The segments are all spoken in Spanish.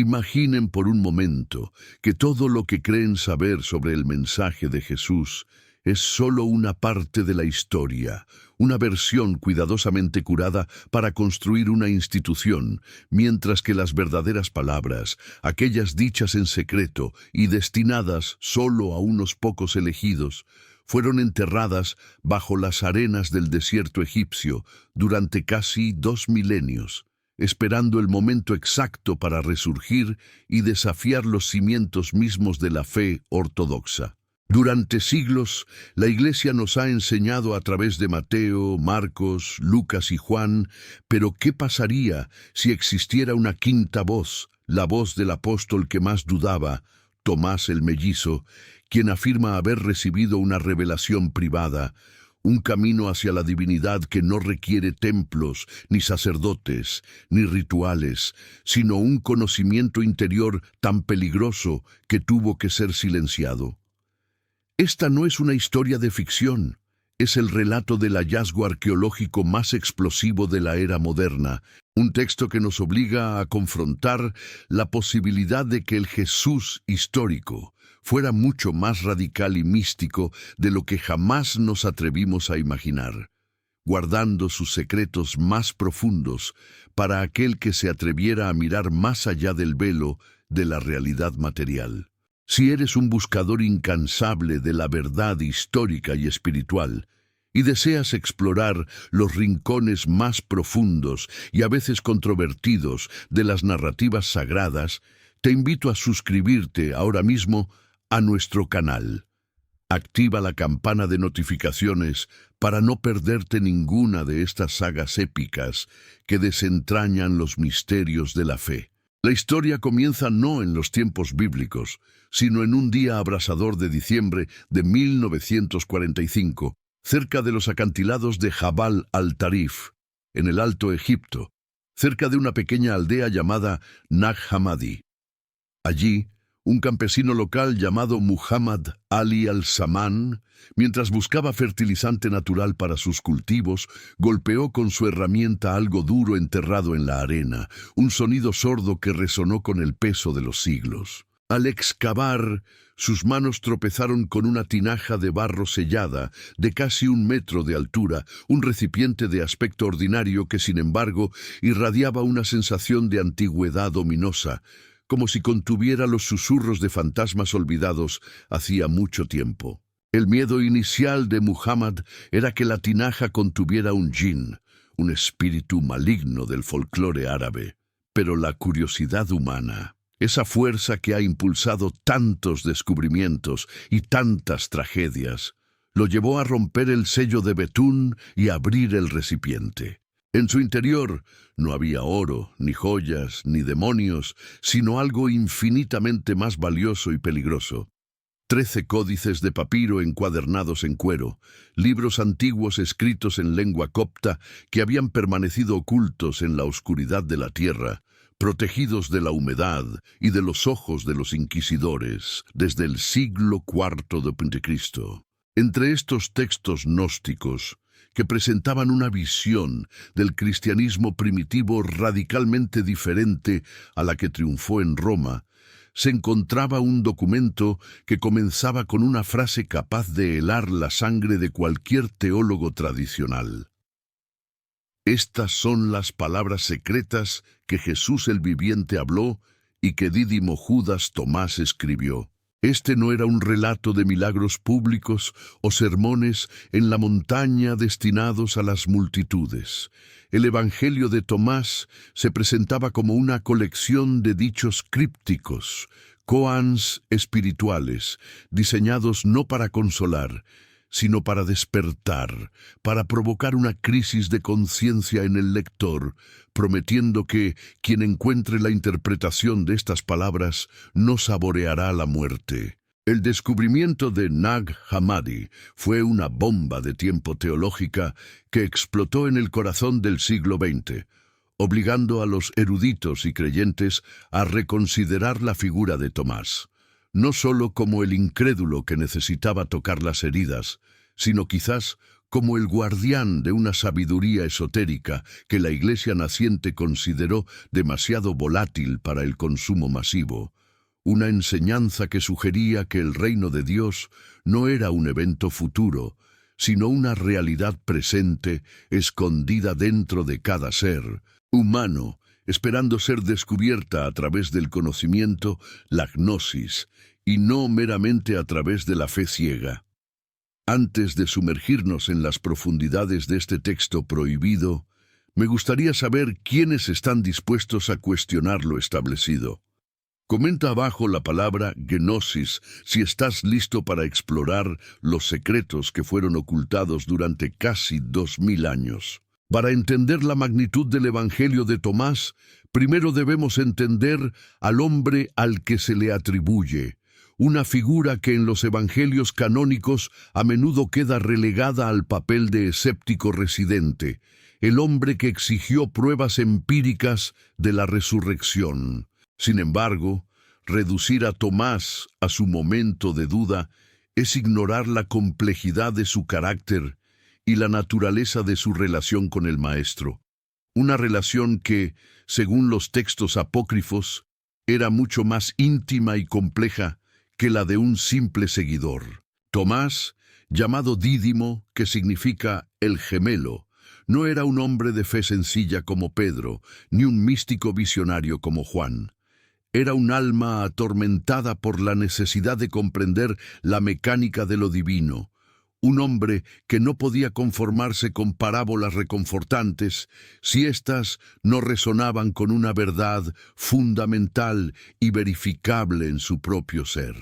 Imaginen por un momento que todo lo que creen saber sobre el mensaje de Jesús es solo una parte de la historia, una versión cuidadosamente curada para construir una institución, mientras que las verdaderas palabras, aquellas dichas en secreto y destinadas solo a unos pocos elegidos, fueron enterradas bajo las arenas del desierto egipcio durante casi 2 milenios, esperando el momento exacto para resurgir y desafiar los cimientos mismos de la fe ortodoxa. Durante siglos, la Iglesia nos ha enseñado a través de Mateo, Marcos, Lucas y Juan, pero ¿qué pasaría si existiera una quinta voz, la voz del apóstol que más dudaba, Tomás el mellizo, quien afirma haber recibido una revelación privada, un camino hacia la divinidad que no requiere templos, ni sacerdotes, ni rituales, sino un conocimiento interior tan peligroso que tuvo que ser silenciado? Esta no es una historia de ficción, es el relato del hallazgo arqueológico más explosivo de la era moderna, un texto que nos obliga a confrontar la posibilidad de que el Jesús histórico fuera mucho más radical y místico de lo que jamás nos atrevimos a imaginar, guardando sus secretos más profundos para aquel que se atreviera a mirar más allá del velo de la realidad material. Si eres un buscador incansable de la verdad histórica y espiritual, y deseas explorar los rincones más profundos y a veces controvertidos de las narrativas sagradas, te invito a suscribirte ahora mismo a nuestro canal. Activa la campana de notificaciones para no perderte ninguna de estas sagas épicas que desentrañan los misterios de la fe. La historia comienza no en los tiempos bíblicos, sino en un día abrasador de diciembre de 1945, cerca de los acantilados de Jabal al-Tarif, en el Alto Egipto, cerca de una pequeña aldea llamada Nag Hammadi. Allí, un campesino local llamado Muhammad Ali al-Saman, mientras buscaba fertilizante natural para sus cultivos, golpeó con su herramienta algo duro enterrado en la arena, un sonido sordo que resonó con el peso de los siglos. Al excavar, sus manos tropezaron con una tinaja de barro sellada, de casi 1 metro de altura, un recipiente de aspecto ordinario que, sin embargo, irradiaba una sensación de antigüedad ominosa, como si contuviera los susurros de fantasmas olvidados hacía mucho tiempo. El miedo inicial de Muhammad era que la tinaja contuviera un jinn, un espíritu maligno del folclore árabe. Pero la curiosidad humana, esa fuerza que ha impulsado tantos descubrimientos y tantas tragedias, lo llevó a romper el sello de Betún y abrir el recipiente. En su interior no había oro, ni joyas, ni demonios, sino algo infinitamente más valioso y peligroso. 13 códices de papiro encuadernados en cuero, libros antiguos escritos en lengua copta que habían permanecido ocultos en la oscuridad de la tierra, protegidos de la humedad y de los ojos de los inquisidores desde el siglo IV de a.C. Entre estos textos gnósticos, que presentaban una visión del cristianismo primitivo radicalmente diferente a la que triunfó en Roma, se encontraba un documento que comenzaba con una frase capaz de helar la sangre de cualquier teólogo tradicional. Estas son las palabras secretas que Jesús el viviente habló y que Dídimo Judas Tomás escribió. Este no era un relato de milagros públicos o sermones en la montaña destinados a las multitudes. El Evangelio de Tomás se presentaba como una colección de dichos crípticos, koans espirituales, diseñados no para consolar, sino para despertar, para provocar una crisis de conciencia en el lector, prometiendo que quien encuentre la interpretación de estas palabras no saboreará la muerte. El descubrimiento de Nag Hammadi fue una bomba de tiempo teológica que explotó en el corazón del siglo XX, obligando a los eruditos y creyentes a reconsiderar la figura de Tomás, no solo como el incrédulo que necesitaba tocar las heridas, sino quizás como el guardián de una sabiduría esotérica que la Iglesia naciente consideró demasiado volátil para el consumo masivo. Una enseñanza que sugería que el reino de Dios no era un evento futuro, sino una realidad presente, escondida dentro de cada ser humano, esperando ser descubierta a través del conocimiento, la gnosis, y no meramente a través de la fe ciega. Antes de sumergirnos en las profundidades de este texto prohibido, me gustaría saber quiénes están dispuestos a cuestionar lo establecido. Comenta abajo la palabra gnosis si estás listo para explorar los secretos que fueron ocultados durante casi 2000 años. Para entender la magnitud del Evangelio de Tomás, primero debemos entender al hombre al que se le atribuye, una figura que en los evangelios canónicos a menudo queda relegada al papel de escéptico residente, el hombre que exigió pruebas empíricas de la resurrección. Sin embargo, reducir a Tomás a su momento de duda es ignorar la complejidad de su carácter y la naturaleza de su relación con el Maestro. Una relación que, según los textos apócrifos, era mucho más íntima y compleja que la de un simple seguidor. Tomás, llamado Dídimo, que significa el gemelo, no era un hombre de fe sencilla como Pedro, ni un místico visionario como Juan. Era un alma atormentada por la necesidad de comprender la mecánica de lo divino, un hombre que no podía conformarse con parábolas reconfortantes si éstas no resonaban con una verdad fundamental y verificable en su propio ser.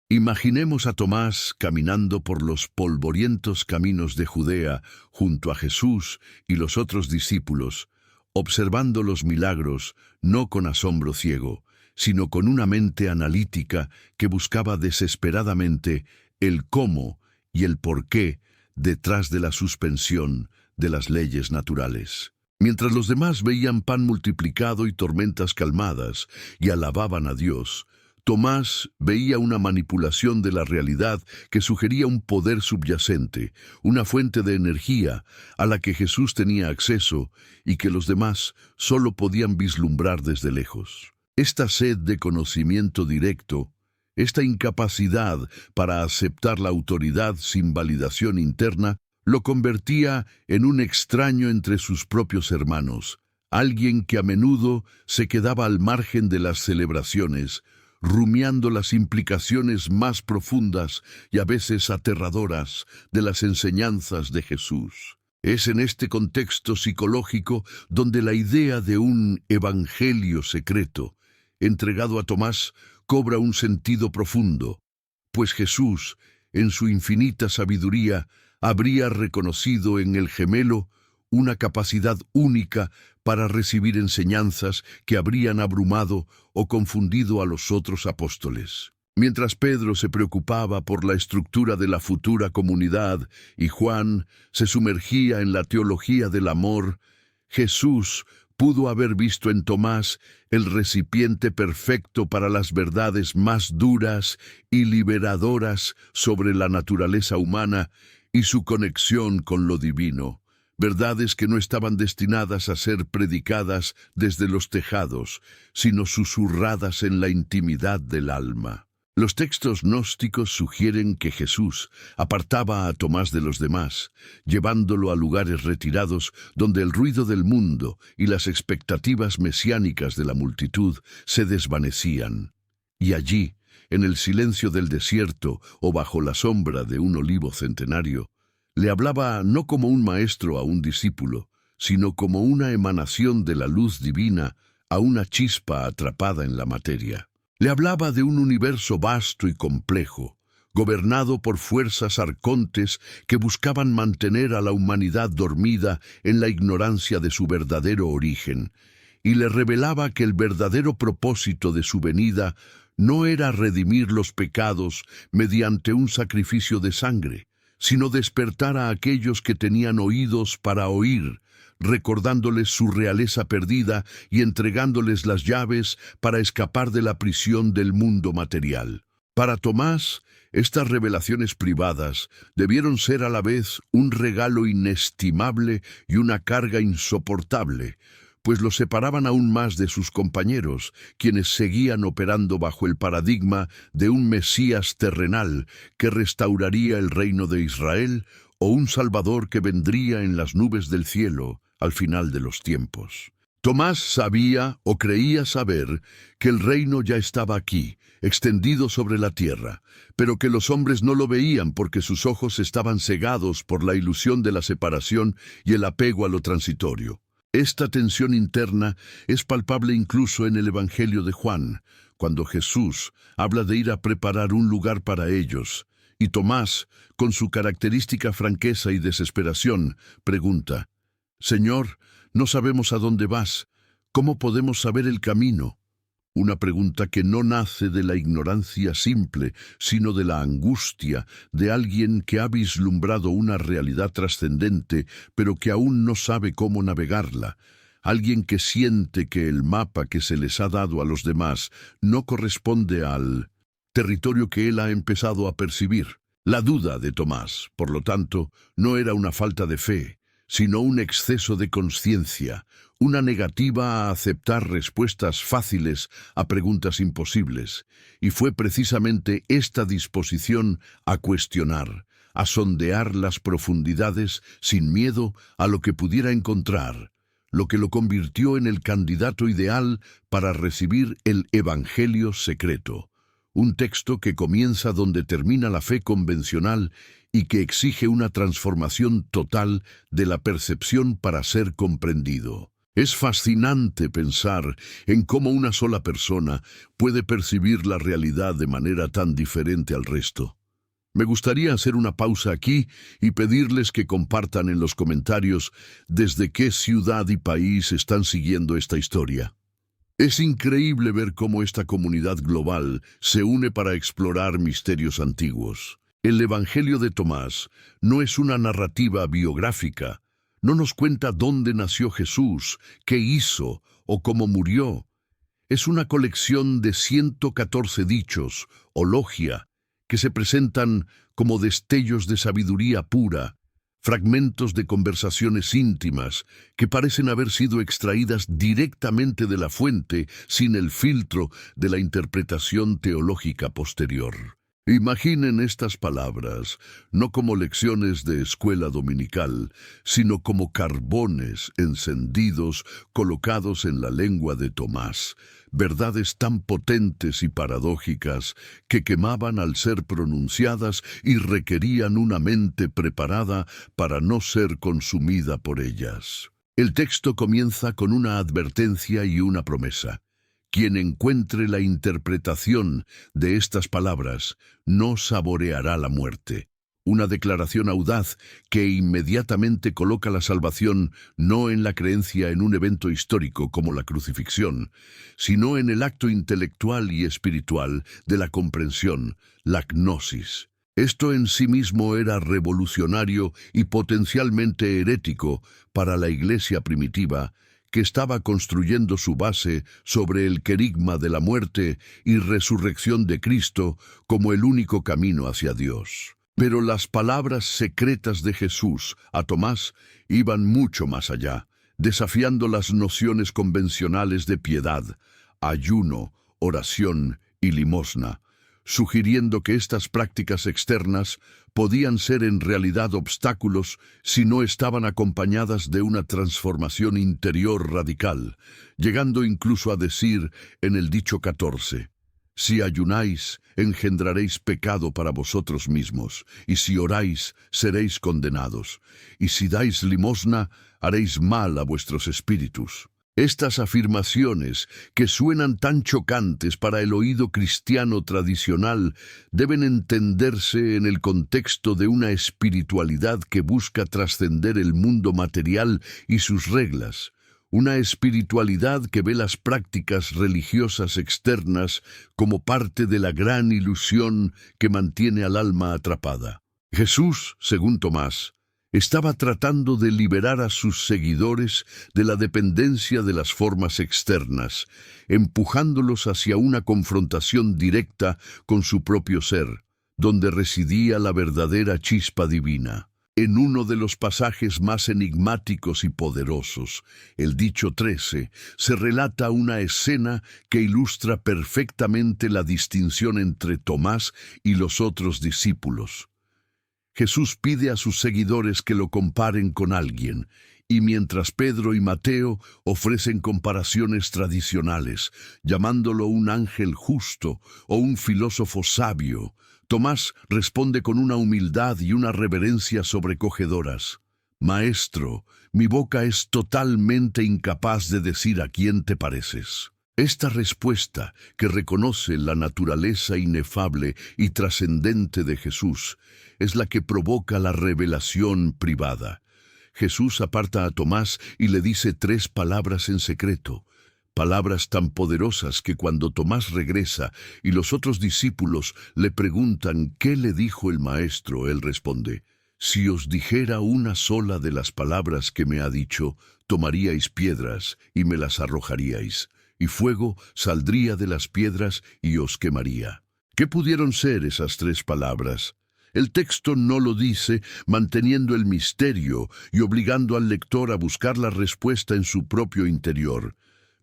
Imaginemos a Tomás caminando por los polvorientos caminos de Judea junto a Jesús y los otros discípulos, observando los milagros no con asombro ciego, sino con una mente analítica que buscaba desesperadamente el cómo y el por qué detrás de la suspensión de las leyes naturales. Mientras los demás veían pan multiplicado y tormentas calmadas y alababan a Dios, Tomás veía una manipulación de la realidad que sugería un poder subyacente, una fuente de energía a la que Jesús tenía acceso y que los demás solo podían vislumbrar desde lejos. Esta sed de conocimiento directo, esta incapacidad para aceptar la autoridad sin validación interna, lo convertía en un extraño entre sus propios hermanos, alguien que a menudo se quedaba al margen de las celebraciones, rumiando las implicaciones más profundas y a veces aterradoras de las enseñanzas de Jesús. Es en este contexto psicológico donde la idea de un evangelio secreto, entregado a Tomás, cobra un sentido profundo, pues Jesús, en su infinita sabiduría, habría reconocido en el gemelo una capacidad única para recibir enseñanzas que habrían abrumado o confundido a los otros apóstoles. Mientras Pedro se preocupaba por la estructura de la futura comunidad y Juan se sumergía en la teología del amor, Jesús pudo haber visto en Tomás el recipiente perfecto para las verdades más duras y liberadoras sobre la naturaleza humana y su conexión con lo divino, verdades que no estaban destinadas a ser predicadas desde los tejados, sino susurradas en la intimidad del alma. Los textos gnósticos sugieren que Jesús apartaba a Tomás de los demás, llevándolo a lugares retirados donde el ruido del mundo y las expectativas mesiánicas de la multitud se desvanecían. Y allí, en el silencio del desierto o bajo la sombra de un olivo centenario, le hablaba no como un maestro a un discípulo, sino como una emanación de la luz divina a una chispa atrapada en la materia. Le hablaba de un universo vasto y complejo, gobernado por fuerzas arcontes que buscaban mantener a la humanidad dormida en la ignorancia de su verdadero origen, y le revelaba que el verdadero propósito de su venida no era redimir los pecados mediante un sacrificio de sangre, sino despertar a aquellos que tenían oídos para oír, recordándoles su realeza perdida y entregándoles las llaves para escapar de la prisión del mundo material. Para Tomás, estas revelaciones privadas debieron ser a la vez un regalo inestimable y una carga insoportable, pues lo separaban aún más de sus compañeros, quienes seguían operando bajo el paradigma de un Mesías terrenal que restauraría el reino de Israel o un Salvador que vendría en las nubes del cielo al final de los tiempos. Tomás sabía o creía saber que el reino ya estaba aquí, extendido sobre la tierra, pero que los hombres no lo veían porque sus ojos estaban cegados por la ilusión de la separación y el apego a lo transitorio. Esta tensión interna es palpable incluso en el Evangelio de Juan, cuando Jesús habla de ir a preparar un lugar para ellos, y Tomás, con su característica franqueza y desesperación, pregunta: «Señor, no sabemos a dónde vas. ¿Cómo podemos saber el camino?». Una pregunta que no nace de la ignorancia simple, sino de la angustia de alguien que ha vislumbrado una realidad trascendente, pero que aún no sabe cómo navegarla. Alguien que siente que el mapa que se les ha dado a los demás no corresponde al territorio que él ha empezado a percibir. La duda de Tomás, por lo tanto, no era una falta de fe, sino un exceso de conciencia, una negativa a aceptar respuestas fáciles a preguntas imposibles, y fue precisamente esta disposición a cuestionar, a sondear las profundidades sin miedo a lo que pudiera encontrar, lo que lo convirtió en el candidato ideal para recibir el Evangelio secreto, un texto que comienza donde termina la fe convencional y que exige una transformación total de la percepción para ser comprendido. Es fascinante pensar en cómo una sola persona puede percibir la realidad de manera tan diferente al resto. Me gustaría hacer una pausa aquí y pedirles que compartan en los comentarios desde qué ciudad y país están siguiendo esta historia. Es increíble ver cómo esta comunidad global se une para explorar misterios antiguos. El Evangelio de Tomás no es una narrativa biográfica. No nos cuenta dónde nació Jesús, qué hizo o cómo murió. Es una colección de 114 dichos, o logia, que se presentan como destellos de sabiduría pura, fragmentos de conversaciones íntimas que parecen haber sido extraídas directamente de la fuente sin el filtro de la interpretación teológica posterior. Imaginen estas palabras, no como lecciones de escuela dominical, sino como carbones encendidos colocados en la lengua de Tomás, verdades tan potentes y paradójicas que quemaban al ser pronunciadas y requerían una mente preparada para no ser consumida por ellas. El texto comienza con una advertencia y una promesa. Quien encuentre la interpretación de estas palabras no saboreará la muerte. Una declaración audaz que inmediatamente coloca la salvación no en la creencia en un evento histórico como la crucifixión, sino en el acto intelectual y espiritual de la comprensión, la gnosis. Esto en sí mismo era revolucionario y potencialmente herético para la Iglesia primitiva, que estaba construyendo su base sobre el querigma de la muerte y resurrección de Cristo como el único camino hacia Dios. Pero las palabras secretas de Jesús a Tomás iban mucho más allá, desafiando las nociones convencionales de piedad, ayuno, oración y limosna, sugiriendo que estas prácticas externas podían ser en realidad obstáculos si no estaban acompañadas de una transformación interior radical, llegando incluso a decir en el dicho 14, «Si ayunáis, engendraréis pecado para vosotros mismos, y si oráis, seréis condenados, y si dais limosna, haréis mal a vuestros espíritus». Estas afirmaciones, que suenan tan chocantes para el oído cristiano tradicional, deben entenderse en el contexto de una espiritualidad que busca trascender el mundo material y sus reglas, una espiritualidad que ve las prácticas religiosas externas como parte de la gran ilusión que mantiene al alma atrapada. Jesús, según Tomás, Estaba tratando de liberar a sus seguidores de la dependencia de las formas externas, empujándolos hacia una confrontación directa con su propio ser, donde residía la verdadera chispa divina. En uno de los pasajes más enigmáticos y poderosos, el dicho 13, se relata una escena que ilustra perfectamente la distinción entre Tomás y los otros discípulos. Jesús pide a sus seguidores que lo comparen con alguien, y mientras Pedro y Mateo ofrecen comparaciones tradicionales, llamándolo un ángel justo o un filósofo sabio, Tomás responde con una humildad y una reverencia sobrecogedoras. Maestro, mi boca es totalmente incapaz de decir a quién te pareces. Esta respuesta, que reconoce la naturaleza inefable y trascendente de Jesús, es la que provoca la revelación privada. Jesús aparta a Tomás y le dice 3 palabras en secreto, palabras tan poderosas que cuando Tomás regresa y los otros discípulos le preguntan ¿qué le dijo el Maestro?, él responde: si os dijera una sola de las palabras que me ha dicho, tomaríais piedras y me las arrojaríais, y fuego saldría de las piedras y os quemaría. ¿Qué pudieron ser esas 3 palabras? El texto no lo dice, manteniendo el misterio y obligando al lector a buscar la respuesta en su propio interior.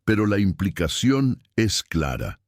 Pero la implicación es clara.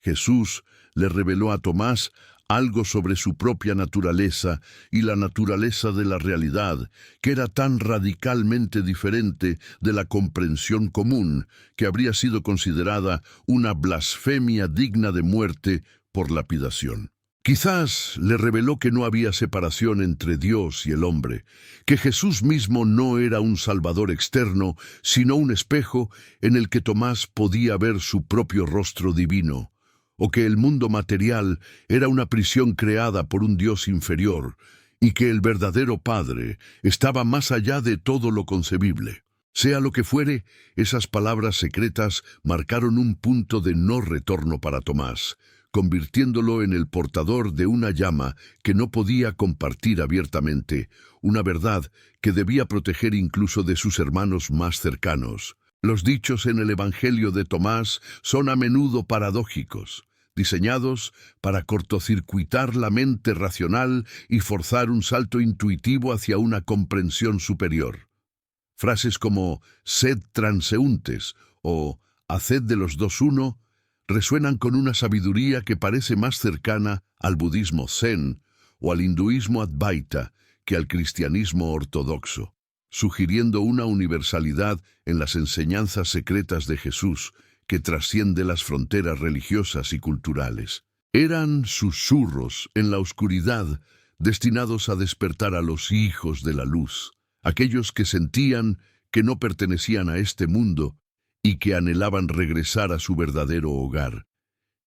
Jesús le reveló a Tomás algo sobre su propia naturaleza y la naturaleza de la realidad, que era tan radicalmente diferente de la comprensión común, que habría sido considerada una blasfemia digna de muerte por lapidación. Quizás le reveló que no había separación entre Dios y el hombre, que Jesús mismo no era un Salvador externo, sino un espejo en el que Tomás podía ver su propio rostro divino, o que el mundo material era una prisión creada por un Dios inferior, y que el verdadero Padre estaba más allá de todo lo concebible. Sea lo que fuere, esas palabras secretas marcaron un punto de no retorno para Tomás, convirtiéndolo en el portador de una llama que no podía compartir abiertamente, una verdad que debía proteger incluso de sus hermanos más cercanos. Los dichos en el Evangelio de Tomás son a menudo paradójicos, diseñados para cortocircuitar la mente racional y forzar un salto intuitivo hacia una comprensión superior. Frases como «sed transeúntes» o «haced de los dos uno» resuenan con una sabiduría que parece más cercana al budismo zen o al hinduismo advaita que al cristianismo ortodoxo, sugiriendo una universalidad en las enseñanzas secretas de Jesús que trasciende las fronteras religiosas y culturales. Eran susurros en la oscuridad destinados a despertar a los hijos de la luz, aquellos que sentían que no pertenecían a este mundo y que anhelaban regresar a su verdadero hogar.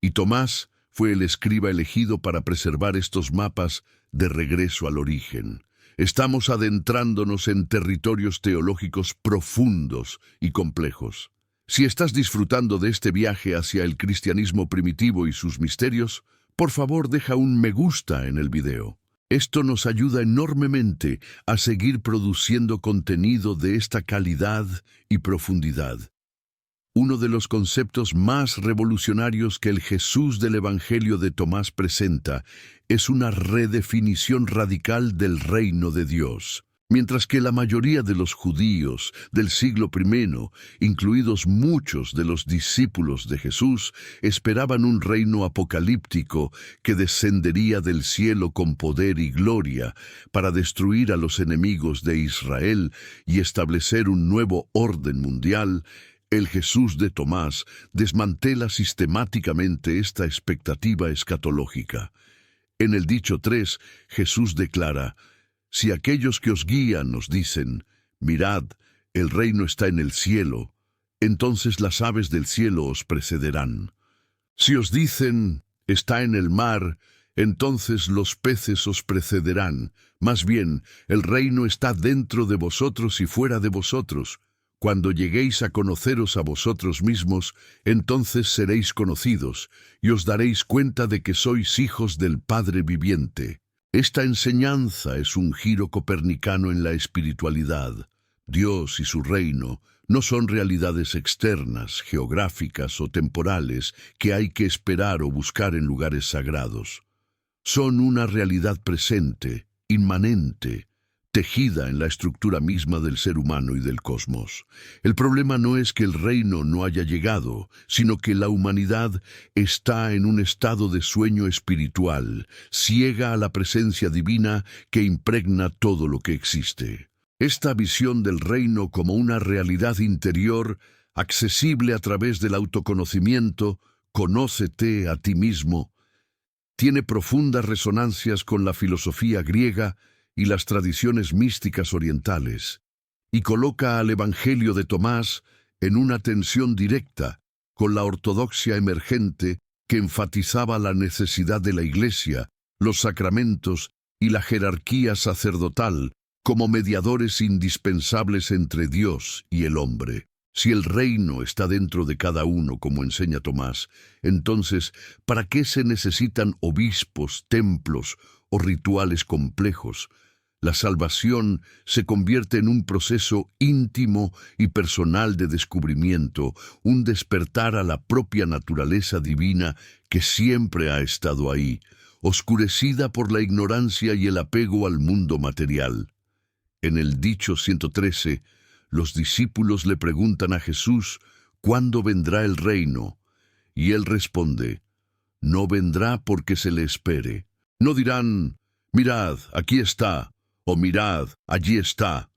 Y Tomás fue el escriba elegido para preservar estos mapas de regreso al origen. Estamos adentrándonos en territorios teológicos profundos y complejos. Si estás disfrutando de este viaje hacia el cristianismo primitivo y sus misterios, por favor deja un me gusta en el video. Esto nos ayuda enormemente a seguir produciendo contenido de esta calidad y profundidad. Uno de los conceptos más revolucionarios que el Jesús del Evangelio de Tomás presenta es una redefinición radical del reino de Dios. Mientras que la mayoría de los judíos del siglo I, incluidos muchos de los discípulos de Jesús, esperaban un reino apocalíptico que descendería del cielo con poder y gloria para destruir a los enemigos de Israel y establecer un nuevo orden mundial, el Jesús de Tomás desmantela sistemáticamente esta expectativa escatológica. En el dicho 3, Jesús declara: «Si aquellos que os guían os dicen, mirad, el reino está en el cielo, entonces las aves del cielo os precederán. Si os dicen, está en el mar, entonces los peces os precederán. Más bien, el reino está dentro de vosotros y fuera de vosotros. Cuando lleguéis a conoceros a vosotros mismos, entonces seréis conocidos, y os daréis cuenta de que sois hijos del Padre viviente». Esta enseñanza es un giro copernicano en la espiritualidad. Dios y su reino no son realidades externas, geográficas o temporales que hay que esperar o buscar en lugares sagrados. Son una realidad presente, inmanente, tejida en la estructura misma del ser humano y del cosmos. El problema no es que el reino no haya llegado, sino que la humanidad está en un estado de sueño espiritual, ciega a la presencia divina que impregna todo lo que existe. Esta visión del reino como una realidad interior, accesible a través del autoconocimiento, conócete a ti mismo, tiene profundas resonancias con la filosofía griega y las tradiciones místicas orientales, y coloca al Evangelio de Tomás en una tensión directa con la ortodoxia emergente que enfatizaba la necesidad de la Iglesia, los sacramentos y la jerarquía sacerdotal como mediadores indispensables entre Dios y el hombre. Si el reino está dentro de cada uno, como enseña Tomás, entonces, ¿para qué se necesitan obispos, templos o rituales complejos? La salvación se convierte en un proceso íntimo y personal de descubrimiento, un despertar a la propia naturaleza divina que siempre ha estado ahí, oscurecida por la ignorancia y el apego al mundo material. En el dicho 113, los discípulos le preguntan a Jesús, ¿cuándo vendrá el reino? Y él responde, no vendrá porque se le espere. No dirán, mirad, aquí está, o mirad, allí está.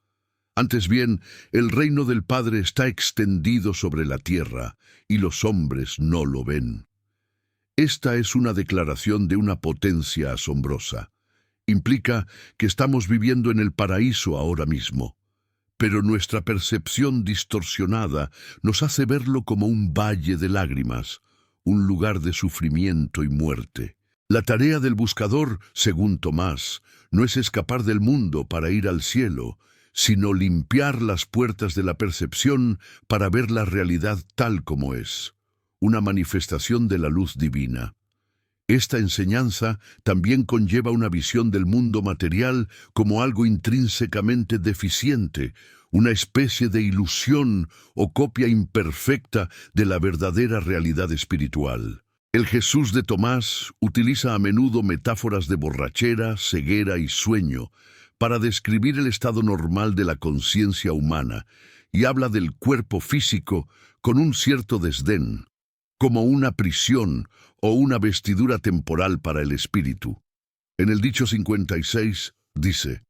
Antes bien, el reino del Padre está extendido sobre la tierra, y los hombres no lo ven. Esta es una declaración de una potencia asombrosa. Implica que estamos viviendo en el paraíso ahora mismo. Pero nuestra percepción distorsionada nos hace verlo como un valle de lágrimas, un lugar de sufrimiento y muerte. La tarea del buscador, según Tomás, no es escapar del mundo para ir al cielo, sino limpiar las puertas de la percepción para ver la realidad tal como es, una manifestación de la luz divina. Esta enseñanza también conlleva una visión del mundo material como algo intrínsecamente deficiente, una especie de ilusión o copia imperfecta de la verdadera realidad espiritual. El Jesús de Tomás utiliza a menudo metáforas de borrachera, ceguera y sueño para describir el estado normal de la conciencia humana y habla del cuerpo físico con un cierto desdén, como una prisión o una vestidura temporal para el espíritu. En el dicho 56 dice,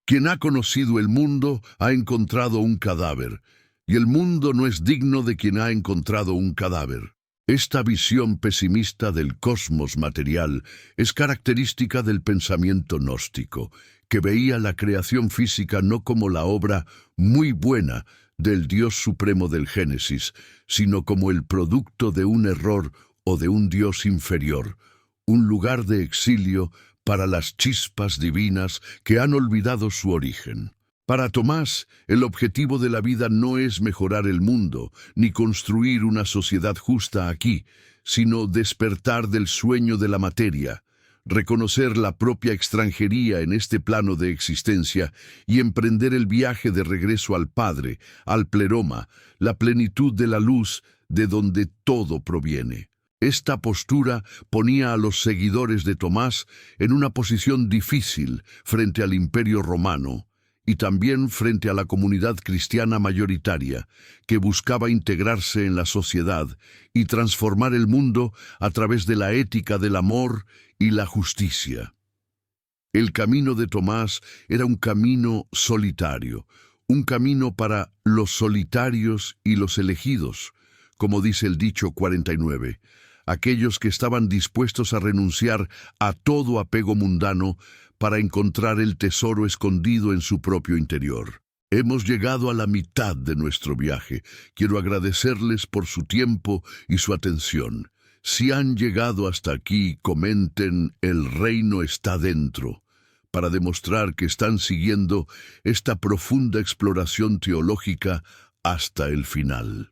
quien ha conocido el mundo ha encontrado un cadáver, y el mundo no es digno de quien ha encontrado un cadáver. Esta visión pesimista del cosmos material es característica del pensamiento gnóstico, que veía la creación física no como la obra muy buena del Dios supremo del Génesis, sino como el producto de un error o de un Dios inferior, un lugar de exilio para las chispas divinas que han olvidado su origen. Para Tomás, el objetivo de la vida no es mejorar el mundo, ni construir una sociedad justa aquí, sino despertar del sueño de la materia, reconocer la propia extranjería en este plano de existencia y emprender el viaje de regreso al Padre, al pleroma, la plenitud de la luz de donde todo proviene. Esta postura ponía a los seguidores de Tomás en una posición difícil frente al Imperio Romano, y también frente a la comunidad cristiana mayoritaria, que buscaba integrarse en la sociedad y transformar el mundo a través de la ética del amor y la justicia. El camino de Tomás era un camino solitario, un camino para los solitarios y los elegidos, como dice el dicho 49, aquellos que estaban dispuestos a renunciar a todo apego mundano para encontrar el tesoro escondido en su propio interior. Hemos llegado a la mitad de nuestro viaje. Quiero agradecerles por su tiempo y su atención. Si han llegado hasta aquí, comenten "El reino está dentro", para demostrar que están siguiendo esta profunda exploración teológica hasta el final.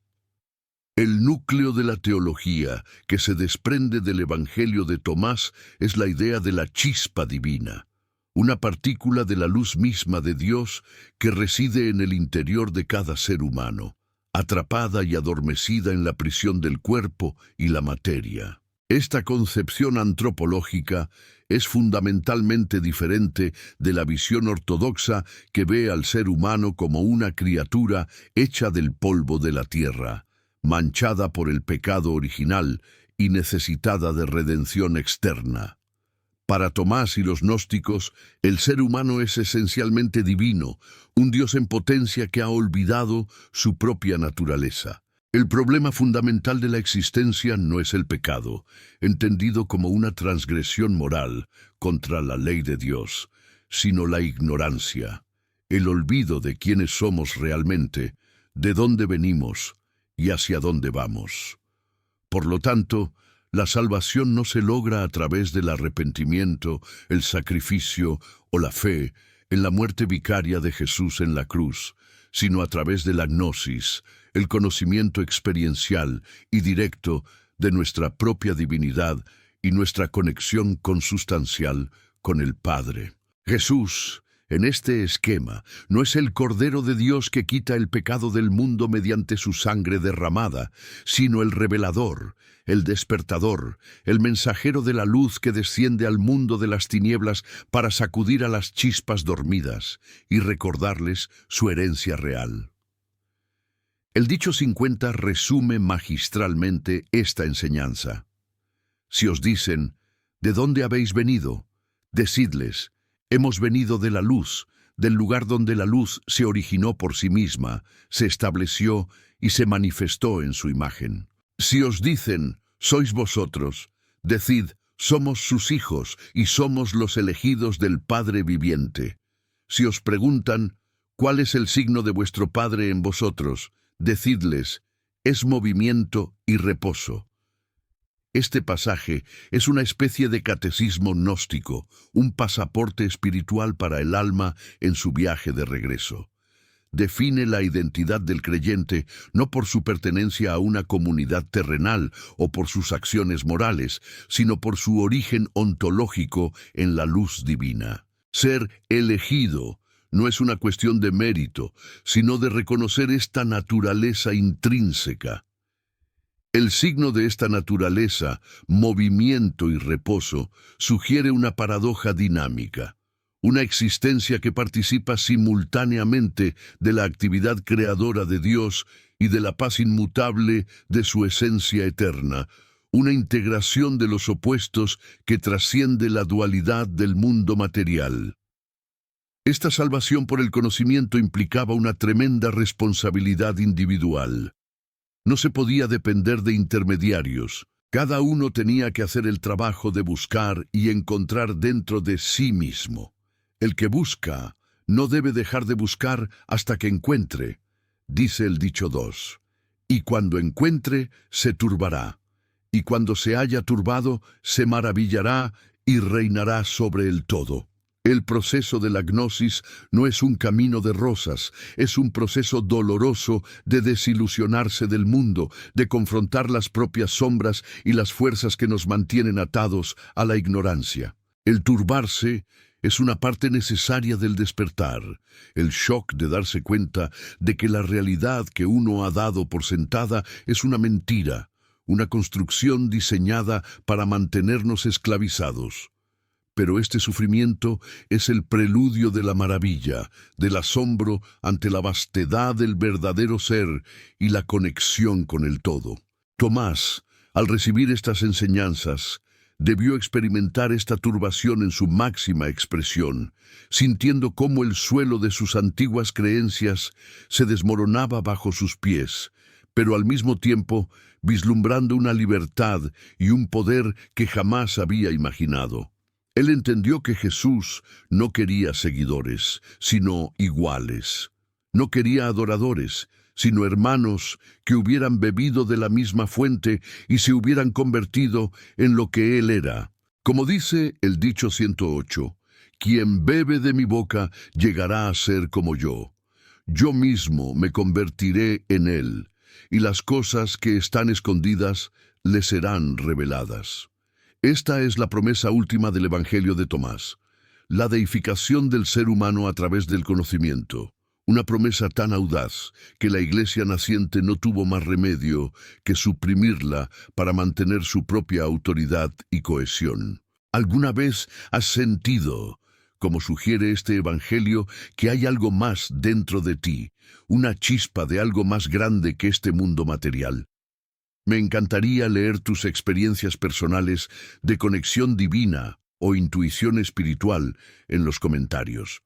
El núcleo de la teología que se desprende del Evangelio de Tomás es la idea de la chispa divina. una partícula de la luz misma de Dios que reside en el interior de cada ser humano, atrapada y adormecida en la prisión del cuerpo y la materia. Esta concepción antropológica es fundamentalmente diferente de la visión ortodoxa que ve al ser humano como una criatura hecha del polvo de la tierra, manchada por el pecado original y necesitada de redención externa. Para Tomás y los gnósticos, el ser humano es esencialmente divino, un Dios en potencia que ha olvidado su propia naturaleza. El problema fundamental de la existencia no es el pecado, entendido como una transgresión moral contra la ley de Dios, sino la ignorancia, el olvido de quiénes somos realmente, de dónde venimos y hacia dónde vamos. Por lo tanto, la salvación no se logra a través del arrepentimiento, el sacrificio o la fe en la muerte vicaria de Jesús en la cruz, sino a través de la gnosis, el conocimiento experiencial y directo de nuestra propia divinidad y nuestra conexión consustancial con el Padre. Jesús, en este esquema, no es el Cordero de Dios que quita el pecado del mundo mediante su sangre derramada, sino el revelador, el despertador, el mensajero de la luz que desciende al mundo de las tinieblas para sacudir a las chispas dormidas y recordarles su herencia real. El dicho 50 resume magistralmente esta enseñanza. Si os dicen, ¿de dónde habéis venido? Decidles, hemos venido de la luz, del lugar donde la luz se originó por sí misma, se estableció y se manifestó en su imagen. Si os dicen, sois vosotros, decid, somos sus hijos y somos los elegidos del Padre viviente. Si os preguntan, ¿cuál es el signo de vuestro Padre en vosotros? Decidles, es movimiento y reposo. Este pasaje es una especie de catecismo gnóstico, un pasaporte espiritual para el alma en su viaje de regreso. Define la identidad del creyente no por su pertenencia a una comunidad terrenal o por sus acciones morales, sino por su origen ontológico en la luz divina. Ser elegido no es una cuestión de mérito, sino de reconocer esta naturaleza intrínseca. El signo de esta naturaleza, movimiento y reposo, sugiere una paradoja dinámica, una existencia que participa simultáneamente de la actividad creadora de Dios y de la paz inmutable de su esencia eterna, una integración de los opuestos que trasciende la dualidad del mundo material. Esta salvación por el conocimiento implicaba una tremenda responsabilidad individual. No se podía depender de intermediarios. Cada uno tenía que hacer el trabajo de buscar y encontrar dentro de sí mismo. El que busca no debe dejar de buscar hasta que encuentre, dice el dicho 2. Y cuando encuentre, se turbará. Y cuando se haya turbado, se maravillará y reinará sobre el todo. El proceso de la gnosis no es un camino de rosas, es un proceso doloroso de desilusionarse del mundo, de confrontar las propias sombras y las fuerzas que nos mantienen atados a la ignorancia. El turbarse es una parte necesaria del despertar, el shock de darse cuenta de que la realidad que uno ha dado por sentada es una mentira, una construcción diseñada para mantenernos esclavizados. Pero este sufrimiento es el preludio de la maravilla, del asombro ante la vastedad del verdadero ser y la conexión con el todo. Tomás, al recibir estas enseñanzas, debió experimentar esta turbación en su máxima expresión, sintiendo cómo el suelo de sus antiguas creencias se desmoronaba bajo sus pies, pero al mismo tiempo vislumbrando una libertad y un poder que jamás había imaginado. Él entendió que Jesús no quería seguidores, sino iguales. No quería adoradores, sino hermanos que hubieran bebido de la misma fuente y se hubieran convertido en lo que Él era. Como dice el dicho 108, quien bebe de mi boca llegará a ser como yo. Yo mismo me convertiré en Él, y las cosas que están escondidas le serán reveladas. Esta es la promesa última del Evangelio de Tomás. la deificación del ser humano a través del conocimiento. Una promesa tan audaz que la Iglesia naciente no tuvo más remedio que suprimirla para mantener su propia autoridad y cohesión. ¿Alguna vez has sentido, como sugiere este Evangelio, que hay algo más dentro de ti, una chispa de algo más grande que este mundo material? Me encantaría leer tus experiencias personales de conexión divina o intuición espiritual en los comentarios.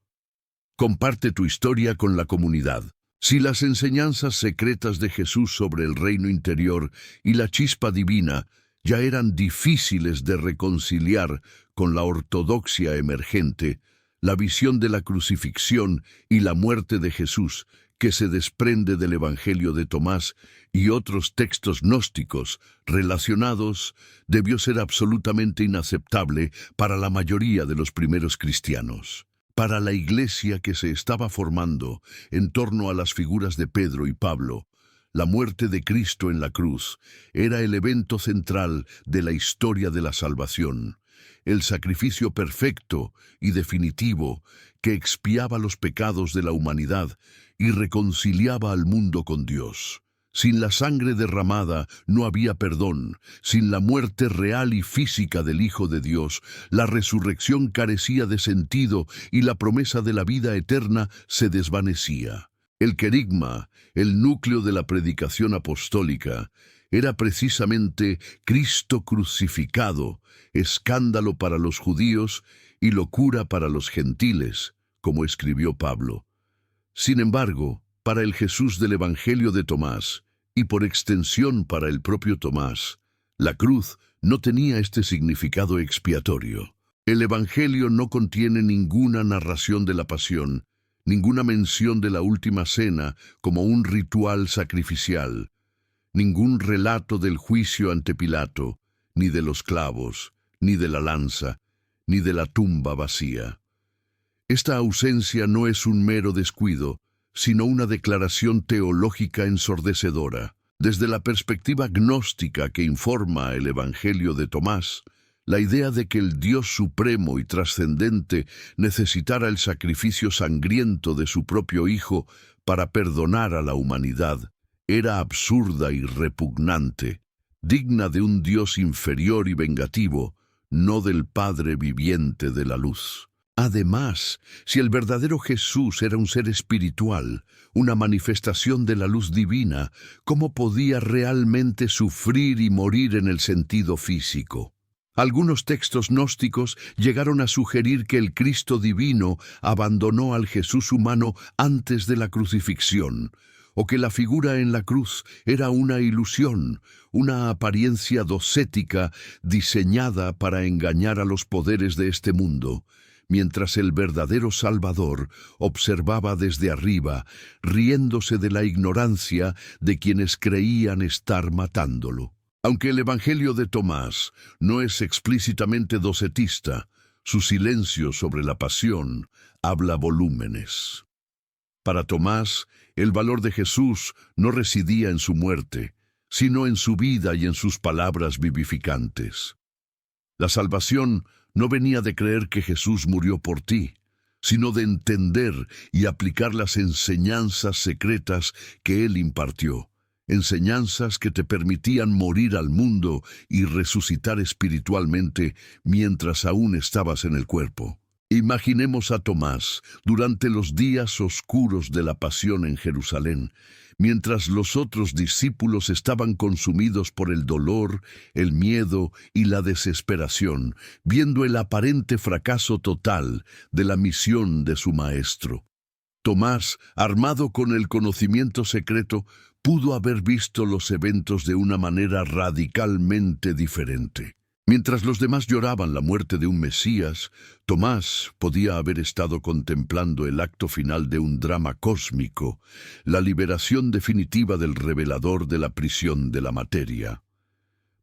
Comparte tu historia con la comunidad. Si las enseñanzas secretas de Jesús sobre el reino interior y la chispa divina ya eran difíciles de reconciliar con la ortodoxia emergente, la visión de la crucifixión y la muerte de Jesús, que se desprende del Evangelio de Tomás y otros textos gnósticos relacionados, debió ser absolutamente inaceptable para la mayoría de los primeros cristianos. Para la Iglesia que se estaba formando en torno a las figuras de Pedro y Pablo, la muerte de Cristo en la cruz era el evento central de la historia de la salvación, el sacrificio perfecto y definitivo que expiaba los pecados de la humanidad y reconciliaba al mundo con Dios. Sin la sangre derramada no había perdón. Sin la muerte real y física del Hijo de Dios, la resurrección carecía de sentido y la promesa de la vida eterna se desvanecía. El querigma, el núcleo de la predicación apostólica, era precisamente Cristo crucificado, escándalo para los judíos y locura para los gentiles, como escribió Pablo. Sin embargo, para el Jesús del Evangelio de Tomás, y por extensión para el propio Tomás, la cruz no tenía este significado expiatorio. El Evangelio no contiene ninguna narración de la pasión, ninguna mención de la última cena como un ritual sacrificial, ningún relato del juicio ante Pilato, ni de los clavos, ni de la lanza, ni de la tumba vacía. Esta ausencia no es un mero descuido, sino una declaración teológica ensordecedora. Desde la perspectiva gnóstica que informa el Evangelio de Tomás, la idea de que el Dios supremo y trascendente necesitara el sacrificio sangriento de su propio Hijo para perdonar a la humanidad era absurda y repugnante, digna de un Dios inferior y vengativo, no del Padre viviente de la luz. Además, si el verdadero Jesús era un ser espiritual, una manifestación de la luz divina, ¿cómo podía realmente sufrir y morir en el sentido físico? Algunos textos gnósticos llegaron a sugerir que el Cristo divino abandonó al Jesús humano antes de la crucifixión, o que la figura en la cruz era una ilusión, una apariencia docética diseñada para engañar a los poderes de este mundo, mientras el verdadero Salvador observaba desde arriba, riéndose de la ignorancia de quienes creían estar matándolo. Aunque el Evangelio de Tomás no es explícitamente docetista, su silencio sobre la pasión habla volúmenes. Para Tomás, el valor de Jesús no residía en su muerte, sino en su vida y en sus palabras vivificantes. La salvación no venía de creer que Jesús murió por ti, sino de entender y aplicar las enseñanzas secretas que Él impartió, enseñanzas que te permitían morir al mundo y resucitar espiritualmente mientras aún estabas en el cuerpo. Imaginemos a Tomás durante los días oscuros de la pasión en Jerusalén, mientras los otros discípulos estaban consumidos por el dolor, el miedo y la desesperación, viendo el aparente fracaso total de la misión de su maestro. Tomás, armado con el conocimiento secreto, pudo haber visto los eventos de una manera radicalmente diferente. Mientras los demás lloraban la muerte de un Mesías, Tomás podía haber estado contemplando el acto final de un drama cósmico, la liberación definitiva del revelador de la prisión de la materia.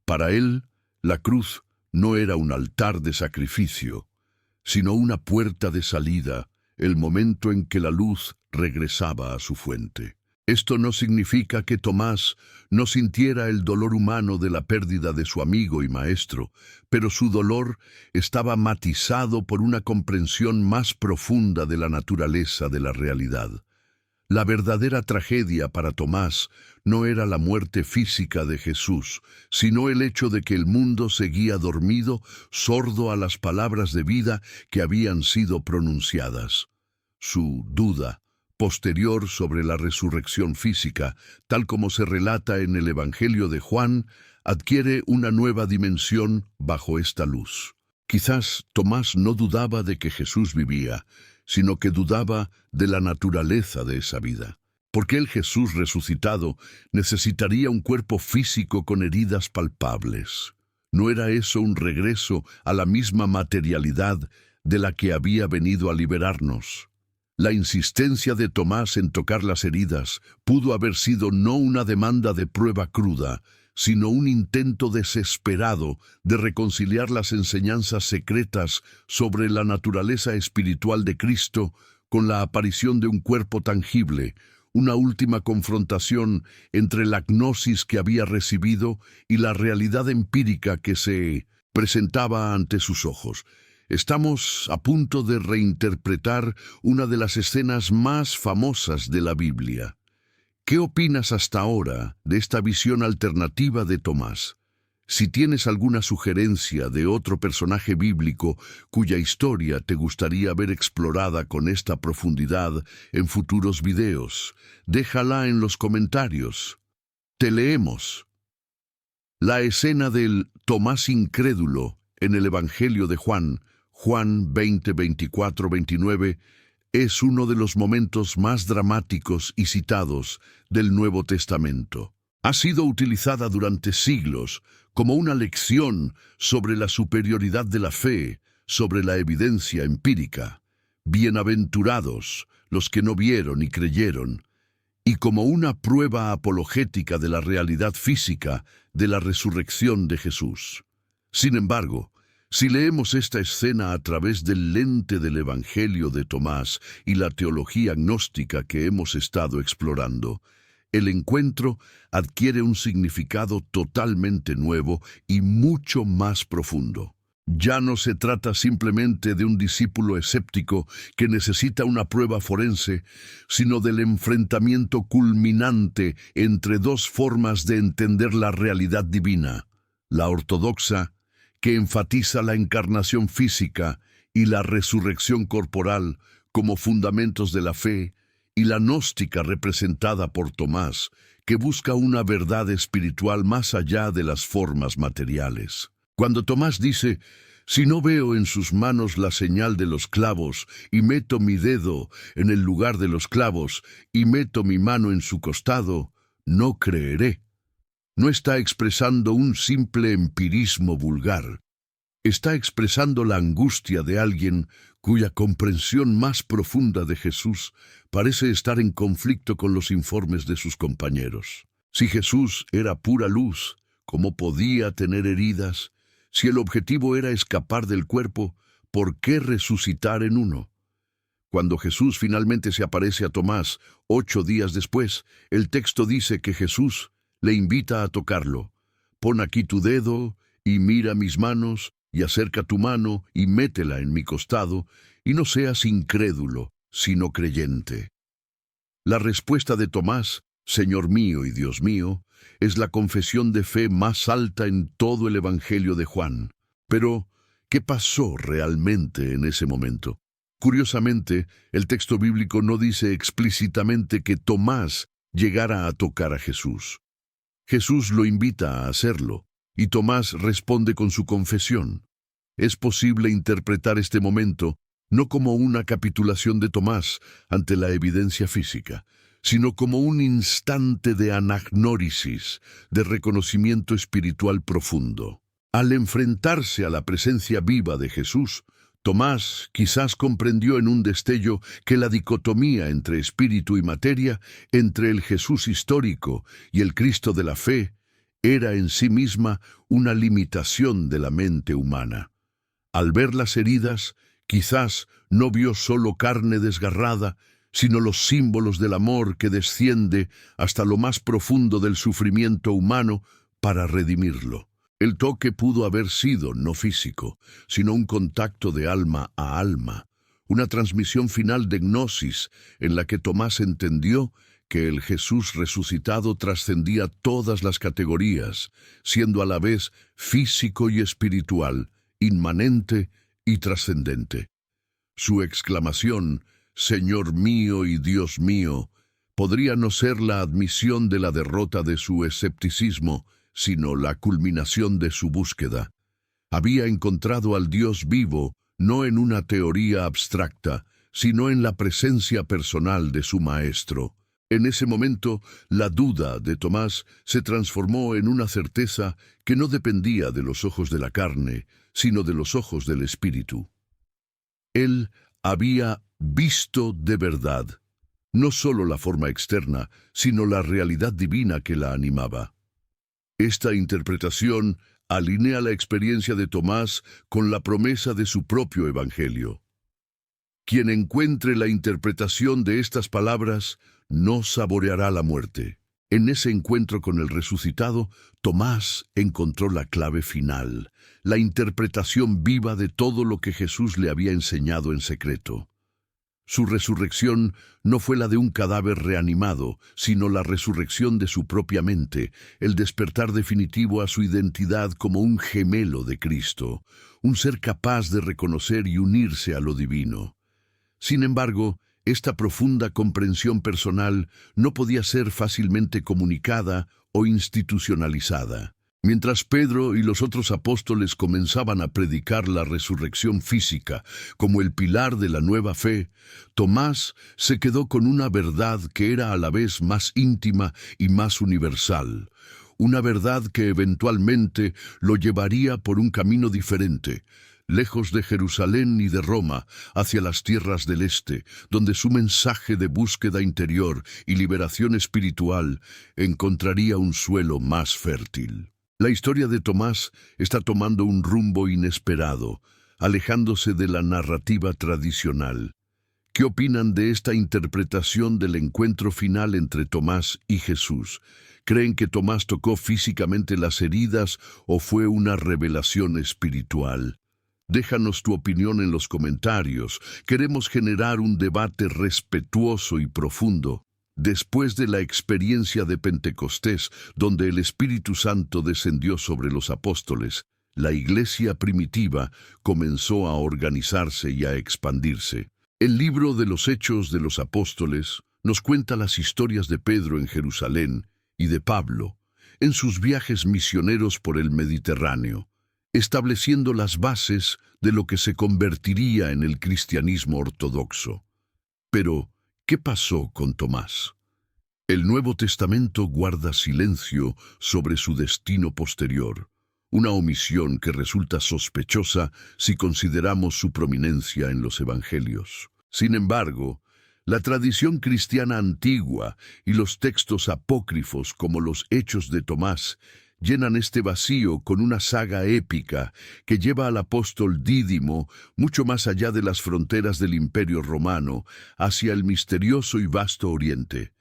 Para él, la cruz no era un altar de sacrificio, sino una puerta de salida, el momento en que la luz regresaba a su fuente. Esto no significa que Tomás no sintiera el dolor humano de la pérdida de su amigo y maestro, pero su dolor estaba matizado por una comprensión más profunda de la naturaleza de la realidad. La verdadera tragedia para Tomás no era la muerte física de Jesús, sino el hecho de que el mundo seguía dormido, sordo a las palabras de vida que habían sido pronunciadas. Su duda posterior sobre la resurrección física, tal como se relata en el Evangelio de Juan, adquiere una nueva dimensión bajo esta luz. Quizás Tomás no dudaba de que Jesús vivía, sino que dudaba de la naturaleza de esa vida. Porque el Jesús resucitado necesitaría un cuerpo físico con heridas palpables. ¿No era eso un regreso a la misma materialidad de la que había venido a liberarnos? La insistencia de Tomás en tocar las heridas pudo haber sido no una demanda de prueba cruda, sino un intento desesperado de reconciliar las enseñanzas secretas sobre la naturaleza espiritual de Cristo con la aparición de un cuerpo tangible, una última confrontación entre la gnosis que había recibido y la realidad empírica que se presentaba ante sus ojos. Estamos a punto de reinterpretar una de las escenas más famosas de la Biblia. ¿Qué opinas hasta ahora de esta visión alternativa de Tomás? Si tienes alguna sugerencia de otro personaje bíblico cuya historia te gustaría ver explorada con esta profundidad en futuros videos, déjala en los comentarios. Te leemos. La escena del Tomás incrédulo en el Evangelio de Juan, Juan 20, 24, 29, es uno de los momentos más dramáticos y citados del Nuevo Testamento. Ha sido utilizada durante siglos como una lección sobre la superioridad de la fe, sobre la evidencia empírica. Bienaventurados los que no vieron y creyeron, y como una prueba apologética de la realidad física de la resurrección de Jesús. Sin embargo, si leemos esta escena a través del lente del Evangelio de Tomás y la teología gnóstica que hemos estado explorando, el encuentro adquiere un significado totalmente nuevo y mucho más profundo. Ya no se trata simplemente de un discípulo escéptico que necesita una prueba forense, sino del enfrentamiento culminante entre dos formas de entender la realidad divina: la ortodoxa, que enfatiza la encarnación física y la resurrección corporal como fundamentos de la fe, y la gnóstica representada por Tomás, que busca una verdad espiritual más allá de las formas materiales. Cuando Tomás dice: «Si no veo en sus manos la señal de los clavos, y meto mi dedo en el lugar de los clavos, y meto mi mano en su costado, no creeré», no está expresando un simple empirismo vulgar. Está expresando la angustia de alguien cuya comprensión más profunda de Jesús parece estar en conflicto con los informes de sus compañeros. Si Jesús era pura luz, ¿cómo podía tener heridas? Si el objetivo era escapar del cuerpo, ¿por qué resucitar en uno? Cuando Jesús finalmente se aparece a Tomás 8 días después, el texto dice que Jesús le invita a tocarlo. «Pon aquí tu dedo y mira mis manos, y acerca tu mano y métela en mi costado, y no seas incrédulo, sino creyente». La respuesta de Tomás, «Señor mío y Dios mío», es la confesión de fe más alta en todo el Evangelio de Juan. Pero, ¿qué pasó realmente en ese momento? Curiosamente, el texto bíblico no dice explícitamente que Tomás llegara a tocar a Jesús. Jesús lo invita a hacerlo, y Tomás responde con su confesión. Es posible interpretar este momento no como una capitulación de Tomás ante la evidencia física, sino como un instante de anagnórisis, de reconocimiento espiritual profundo. Al enfrentarse a la presencia viva de Jesús, Tomás quizás comprendió en un destello que la dicotomía entre espíritu y materia, entre el Jesús histórico y el Cristo de la fe, era en sí misma una limitación de la mente humana. Al ver las heridas, quizás no vio solo carne desgarrada, sino los símbolos del amor que desciende hasta lo más profundo del sufrimiento humano para redimirlo. El toque pudo haber sido no físico, sino un contacto de alma a alma, una transmisión final de gnosis en la que Tomás entendió que el Jesús resucitado trascendía todas las categorías, siendo a la vez físico y espiritual, inmanente y trascendente. Su exclamación, «Señor mío y Dios mío», podría no ser la admisión de la derrota de su escepticismo, sino la culminación de su búsqueda. Había encontrado al Dios vivo, no en una teoría abstracta, sino en la presencia personal de su Maestro. En ese momento, la duda de Tomás se transformó en una certeza que no dependía de los ojos de la carne, sino de los ojos del Espíritu. Él había visto de verdad, no solo la forma externa, sino la realidad divina que la animaba. Esta interpretación alinea la experiencia de Tomás con la promesa de su propio Evangelio. Quien encuentre la interpretación de estas palabras no saboreará la muerte. En ese encuentro con el resucitado, Tomás encontró la clave final, la interpretación viva de todo lo que Jesús le había enseñado en secreto. Su resurrección no fue la de un cadáver reanimado, sino la resurrección de su propia mente, el despertar definitivo a su identidad como un gemelo de Cristo, un ser capaz de reconocer y unirse a lo divino. Sin embargo, esta profunda comprensión personal no podía ser fácilmente comunicada o institucionalizada. Mientras Pedro y los otros apóstoles comenzaban a predicar la resurrección física como el pilar de la nueva fe, Tomás se quedó con una verdad que era a la vez más íntima y más universal, una verdad que eventualmente lo llevaría por un camino diferente, lejos de Jerusalén y de Roma, hacia las tierras del este, donde su mensaje de búsqueda interior y liberación espiritual encontraría un suelo más fértil. La historia de Tomás está tomando un rumbo inesperado, alejándose de la narrativa tradicional. ¿Qué opinan de esta interpretación del encuentro final entre Tomás y Jesús? ¿Creen que Tomás tocó físicamente las heridas o fue una revelación espiritual? Déjanos tu opinión en los comentarios. Queremos generar un debate respetuoso y profundo. Después de la experiencia de Pentecostés, donde el Espíritu Santo descendió sobre los apóstoles, la iglesia primitiva comenzó a organizarse y a expandirse. El libro de los Hechos de los Apóstoles nos cuenta las historias de Pedro en Jerusalén y de Pablo en sus viajes misioneros por el Mediterráneo, estableciendo las bases de lo que se convertiría en el cristianismo ortodoxo. Pero, ¿qué pasó con Tomás? El Nuevo Testamento guarda silencio sobre su destino posterior, una omisión que resulta sospechosa si consideramos su prominencia en los Evangelios. Sin embargo, la tradición cristiana antigua y los textos apócrifos como los Hechos de Tomás llenan este vacío con una saga épica que lleva al apóstol Dídimo mucho más allá de las fronteras del Imperio Romano, hacia el misterioso y vasto Oriente.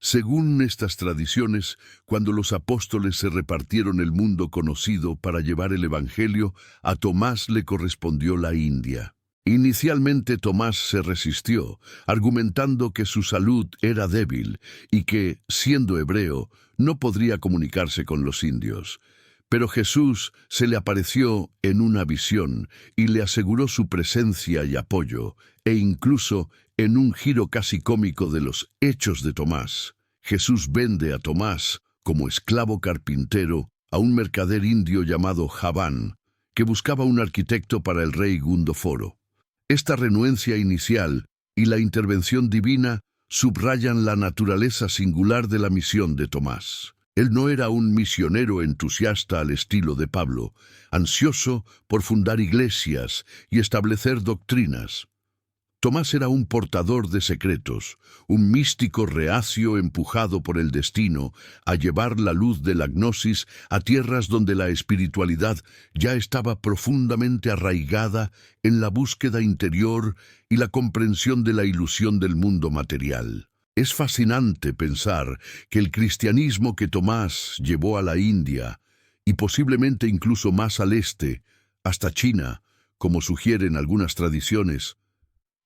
Según estas tradiciones, cuando los apóstoles se repartieron el mundo conocido para llevar el Evangelio, a Tomás le correspondió la India. Inicialmente Tomás se resistió, argumentando que su salud era débil y que, siendo hebreo, no podría comunicarse con los indios. Pero Jesús se le apareció en una visión y le aseguró su presencia y apoyo, e incluso en un giro casi cómico de los Hechos de Tomás, Jesús vende a Tomás como esclavo carpintero a un mercader indio llamado Javán, que buscaba un arquitecto para el rey Gundoforo. Esta renuencia inicial y la intervención divina subrayan la naturaleza singular de la misión de Tomás. Él no era un misionero entusiasta al estilo de Pablo, ansioso por fundar iglesias y establecer doctrinas. Tomás era un portador de secretos, un místico reacio empujado por el destino a llevar la luz de la gnosis a tierras donde la espiritualidad ya estaba profundamente arraigada en la búsqueda interior y la comprensión de la ilusión del mundo material. Es fascinante pensar que el cristianismo que Tomás llevó a la India, y posiblemente incluso más al este, hasta China, como sugieren algunas tradiciones,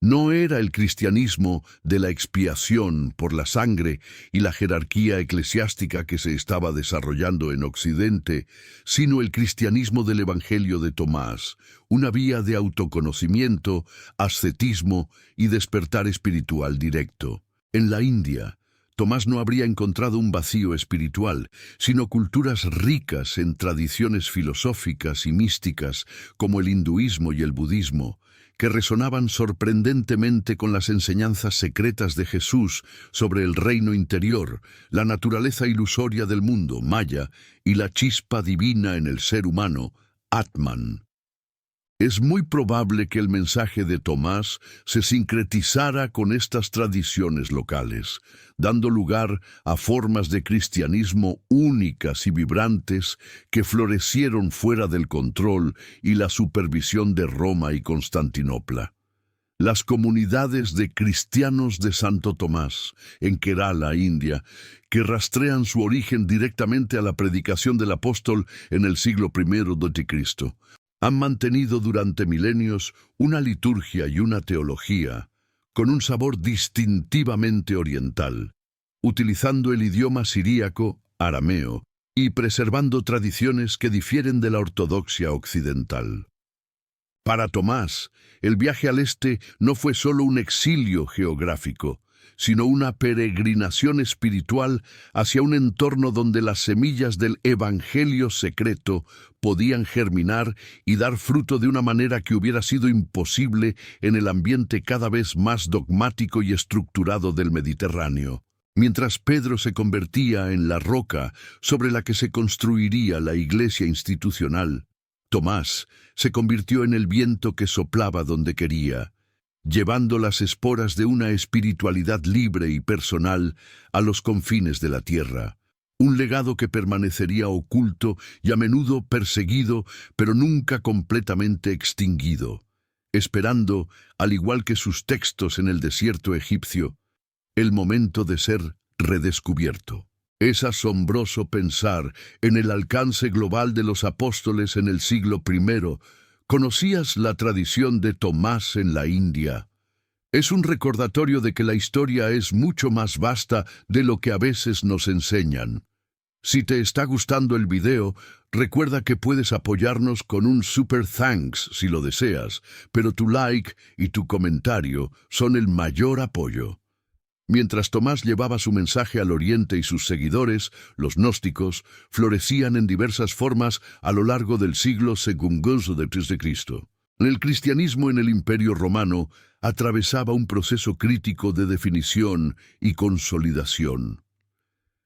no era el cristianismo de la expiación por la sangre y la jerarquía eclesiástica que se estaba desarrollando en Occidente, sino el cristianismo del Evangelio de Tomás, una vía de autoconocimiento, ascetismo y despertar espiritual directo. En la India, Tomás no habría encontrado un vacío espiritual, sino culturas ricas en tradiciones filosóficas y místicas como el hinduismo y el budismo, que resonaban sorprendentemente con las enseñanzas secretas de Jesús sobre el reino interior, la naturaleza ilusoria del mundo, Maya, y la chispa divina en el ser humano, Atman. Es muy probable que el mensaje de Tomás se sincretizara con estas tradiciones locales, dando lugar a formas de cristianismo únicas y vibrantes que florecieron fuera del control y la supervisión de Roma y Constantinopla. Las comunidades de cristianos de Santo Tomás, en Kerala, India, que rastrean su origen directamente a la predicación del apóstol en el siglo I d.C., han mantenido durante milenios una liturgia y una teología con un sabor distintivamente oriental, utilizando el idioma siríaco, arameo, y preservando tradiciones que difieren de la ortodoxia occidental. Para Tomás, el viaje al este no fue solo un exilio geográfico, sino una peregrinación espiritual hacia un entorno donde las semillas del evangelio secreto podían germinar y dar fruto de una manera que hubiera sido imposible en el ambiente cada vez más dogmático y estructurado del Mediterráneo. Mientras Pedro se convertía en la roca sobre la que se construiría la iglesia institucional, Tomás se convirtió en el viento que soplaba donde quería, llevando las esporas de una espiritualidad libre y personal a los confines de la tierra, un legado que permanecería oculto y a menudo perseguido, pero nunca completamente extinguido, esperando, al igual que sus textos en el desierto egipcio, el momento de ser redescubierto. Es asombroso pensar en el alcance global de los apóstoles en el siglo I. ¿Conocías la tradición de Tomás en la India? Es un recordatorio de que la historia es mucho más vasta de lo que a veces nos enseñan. Si te está gustando el video, recuerda que puedes apoyarnos con un super thanks si lo deseas, pero tu like y tu comentario son el mayor apoyo. Mientras Tomás llevaba su mensaje al Oriente y sus seguidores, los gnósticos, florecían en diversas formas a lo largo del siglo II d.C. El cristianismo en el Imperio Romano atravesaba un proceso crítico de definición y consolidación.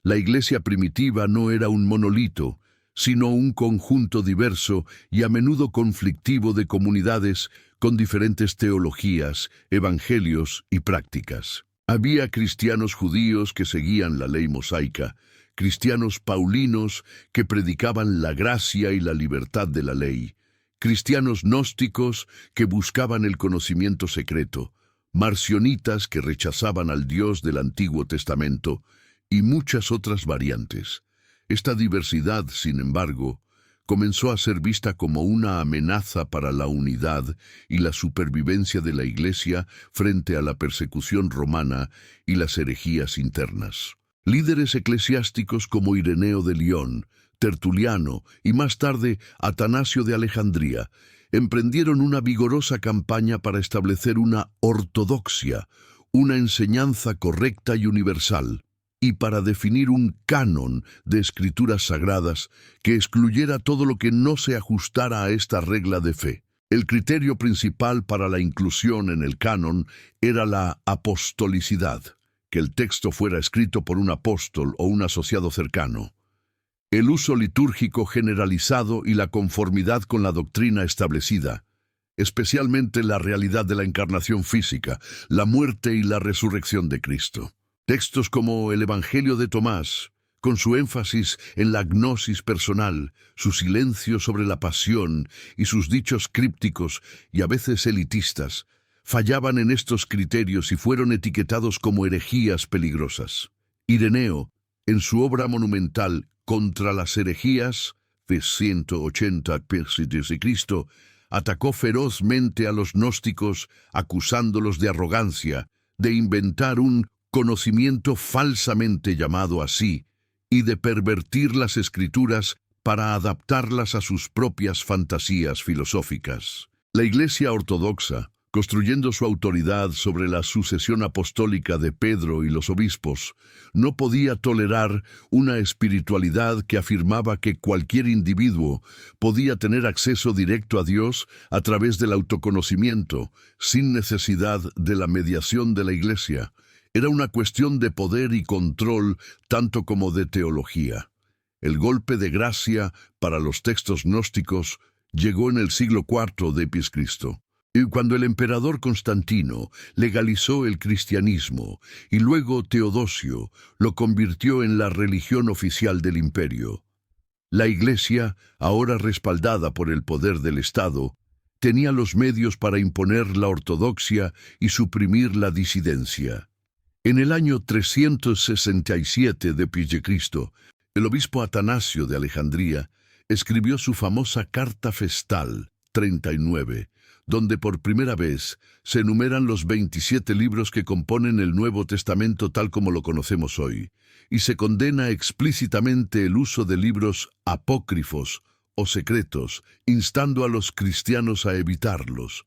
La iglesia primitiva no era un monolito, sino un conjunto diverso y a menudo conflictivo de comunidades con diferentes teologías, evangelios y prácticas. Había cristianos judíos que seguían la ley mosaica, cristianos paulinos que predicaban la gracia y la libertad de la ley, cristianos gnósticos que buscaban el conocimiento secreto, marcionitas que rechazaban al Dios del Antiguo Testamento y muchas otras variantes. Esta diversidad, sin embargo, comenzó a ser vista como una amenaza para la unidad y la supervivencia de la Iglesia frente a la persecución romana y las herejías internas. Líderes eclesiásticos como Ireneo de León, Tertuliano y más tarde Atanasio de Alejandría emprendieron una vigorosa campaña para establecer una ortodoxia, una enseñanza correcta y universal, y para definir un canon de escrituras sagradas que excluyera todo lo que no se ajustara a esta regla de fe. El criterio principal para la inclusión en el canon era la apostolicidad, que el texto fuera escrito por un apóstol o un asociado cercano. El uso litúrgico generalizado y la conformidad con la doctrina establecida. especialmente la realidad de la encarnación física, la muerte y la resurrección de Cristo. Textos como el Evangelio de Tomás, con su énfasis en la gnosis personal, su silencio sobre la pasión y sus dichos crípticos y a veces elitistas, fallaban en estos criterios y fueron etiquetados como herejías peligrosas. Ireneo, en su obra monumental Contra las herejías, de 180 d.C., atacó ferozmente a los gnósticos, acusándolos de arrogancia, de inventar un conocimiento falsamente llamado así, y de pervertir las escrituras para adaptarlas a sus propias fantasías filosóficas. La Iglesia ortodoxa, construyendo su autoridad sobre la sucesión apostólica de Pedro y los obispos, no podía tolerar una espiritualidad que afirmaba que cualquier individuo podía tener acceso directo a Dios a través del autoconocimiento, sin necesidad de la mediación de la Iglesia. Era una cuestión de poder y control, tanto como de teología. El golpe de gracia para los textos gnósticos llegó en el siglo IV d.C., y cuando el emperador Constantino legalizó el cristianismo y luego Teodosio lo convirtió en la religión oficial del imperio. La Iglesia, ahora respaldada por el poder del Estado, tenía los medios para imponer la ortodoxia y suprimir la disidencia. En el año 367 d.C., el obispo Atanasio de Alejandría escribió su famosa Carta Festal 39, donde por primera vez se enumeran los 27 libros que componen el Nuevo Testamento tal como lo conocemos hoy, y se condena explícitamente el uso de libros apócrifos o secretos, instando a los cristianos a evitarlos.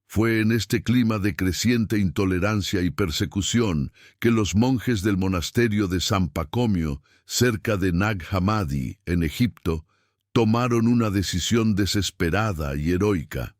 Fue en este clima de creciente intolerancia y persecución que los monjes del monasterio de San Pacomio, cerca de Nag Hammadi, en Egipto, tomaron una decisión desesperada y heroica.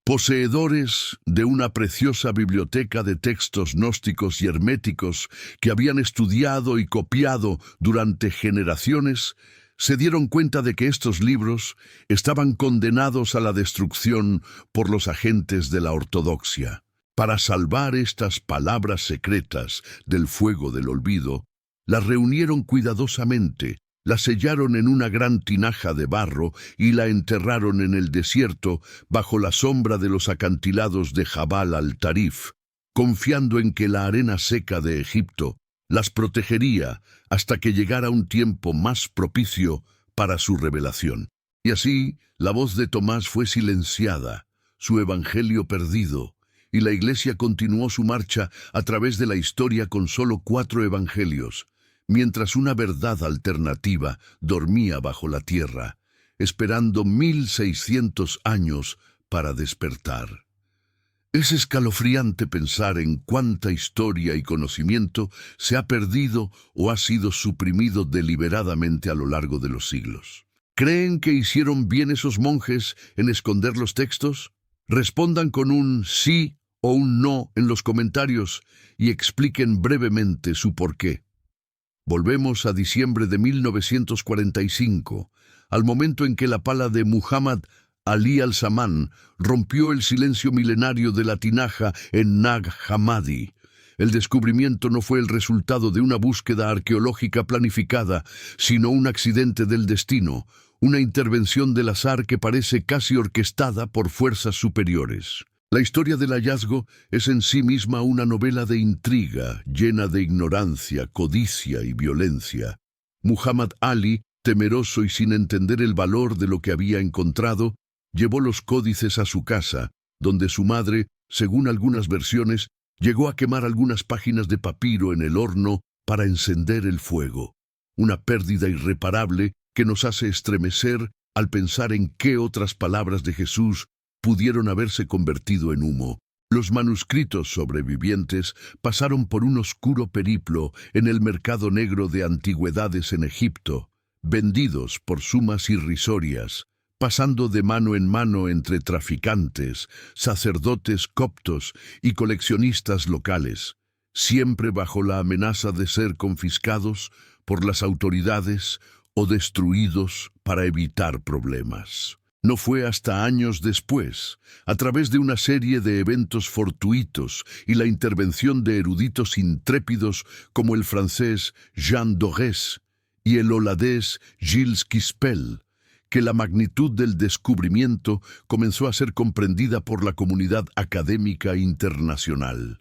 Poseedores de una preciosa biblioteca de textos gnósticos y herméticos que habían estudiado y copiado durante generaciones, se dieron cuenta de que estos libros estaban condenados a la destrucción por los agentes de la ortodoxia. Para salvar estas palabras secretas del fuego del olvido, las reunieron cuidadosamente, la sellaron en una gran tinaja de barro y la enterraron en el desierto bajo la sombra de los acantilados de Jabal al-Tarif, confiando en que la arena seca de Egipto las protegería hasta que llegara un tiempo más propicio para su revelación. Y así, la voz de Tomás fue silenciada, su evangelio perdido, y la Iglesia continuó su marcha a través de la historia con solo 4 evangelios, mientras una verdad alternativa dormía bajo la tierra, esperando 1600 años para despertar. Es escalofriante pensar en cuánta historia y conocimiento se ha perdido o ha sido suprimido deliberadamente a lo largo de los siglos. ¿Creen que hicieron bien esos monjes en esconder los textos? Respondan con un sí o un no en los comentarios y expliquen brevemente su porqué. Volvemos a diciembre de 1945, al momento en que la pala de Muhammad Ali al-Samán rompió el silencio milenario de la tinaja en Nag Hammadi. El descubrimiento no fue el resultado de una búsqueda arqueológica planificada, sino un accidente del destino, una intervención del azar que parece casi orquestada por fuerzas superiores. La historia del hallazgo es en sí misma una novela de intriga, llena de ignorancia, codicia y violencia. Muhammad Ali, temeroso y sin entender el valor de lo que había encontrado, llevó los códices a su casa, donde su madre, según algunas versiones, llegó a quemar algunas páginas de papiro en el horno para encender el fuego. Una pérdida irreparable que nos hace estremecer al pensar en qué otras palabras de Jesús pudieron haberse convertido en humo. Los manuscritos sobrevivientes pasaron por un oscuro periplo en el mercado negro de antigüedades en Egipto, vendidos por sumas irrisorias, pasando de mano en mano entre traficantes, sacerdotes coptos y coleccionistas locales, siempre bajo la amenaza de ser confiscados por las autoridades o destruidos para evitar problemas. No fue hasta años después, a través de una serie de eventos fortuitos y la intervención de eruditos intrépidos como el francés Jean Dorés y el holandés Gilles Quispel, que la magnitud del descubrimiento comenzó a ser comprendida por la comunidad académica internacional.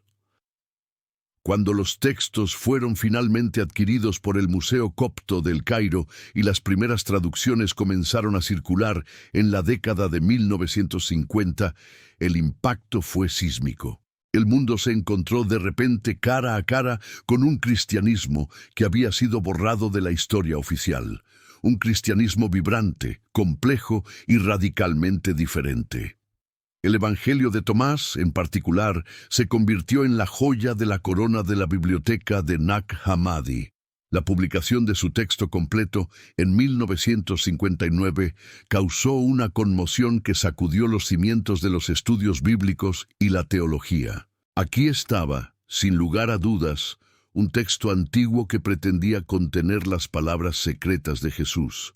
Cuando los textos fueron finalmente adquiridos por el Museo Copto del Cairo y las primeras traducciones comenzaron a circular en la década de 1950, el impacto fue sísmico. El mundo se encontró de repente cara a cara con un cristianismo que había sido borrado de la historia oficial. Un cristianismo vibrante, complejo y radicalmente diferente. El Evangelio de Tomás, en particular, se convirtió en la joya de la corona de la biblioteca de Nag Hammadi. La publicación de su texto completo en 1959 causó una conmoción que sacudió los cimientos de los estudios bíblicos y la teología. Aquí estaba, sin lugar a dudas, un texto antiguo que pretendía contener las palabras secretas de Jesús,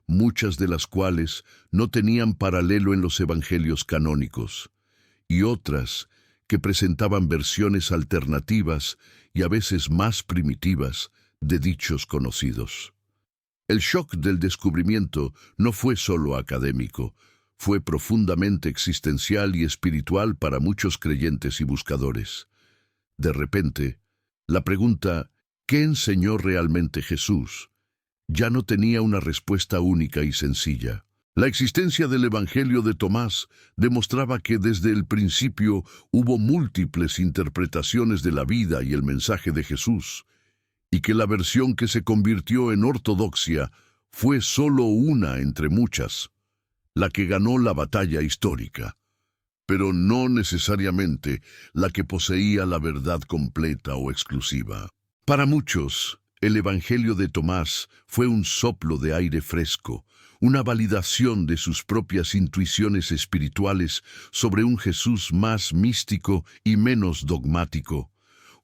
muchas de las cuales no tenían paralelo en los evangelios canónicos, y otras que presentaban versiones alternativas y a veces más primitivas de dichos conocidos. El shock del descubrimiento no fue solo académico, fue profundamente existencial y espiritual para muchos creyentes y buscadores. De repente, la pregunta ¿qué enseñó realmente Jesús?, ya no tenía una respuesta única y sencilla. La existencia del Evangelio de Tomás demostraba que desde el principio hubo múltiples interpretaciones de la vida y el mensaje de Jesús, y que la versión que se convirtió en ortodoxia fue solo una entre muchas, la que ganó la batalla histórica, pero no necesariamente la que poseía la verdad completa o exclusiva. Para muchos, el Evangelio de Tomás fue un soplo de aire fresco, una validación de sus propias intuiciones espirituales sobre un Jesús más místico y menos dogmático,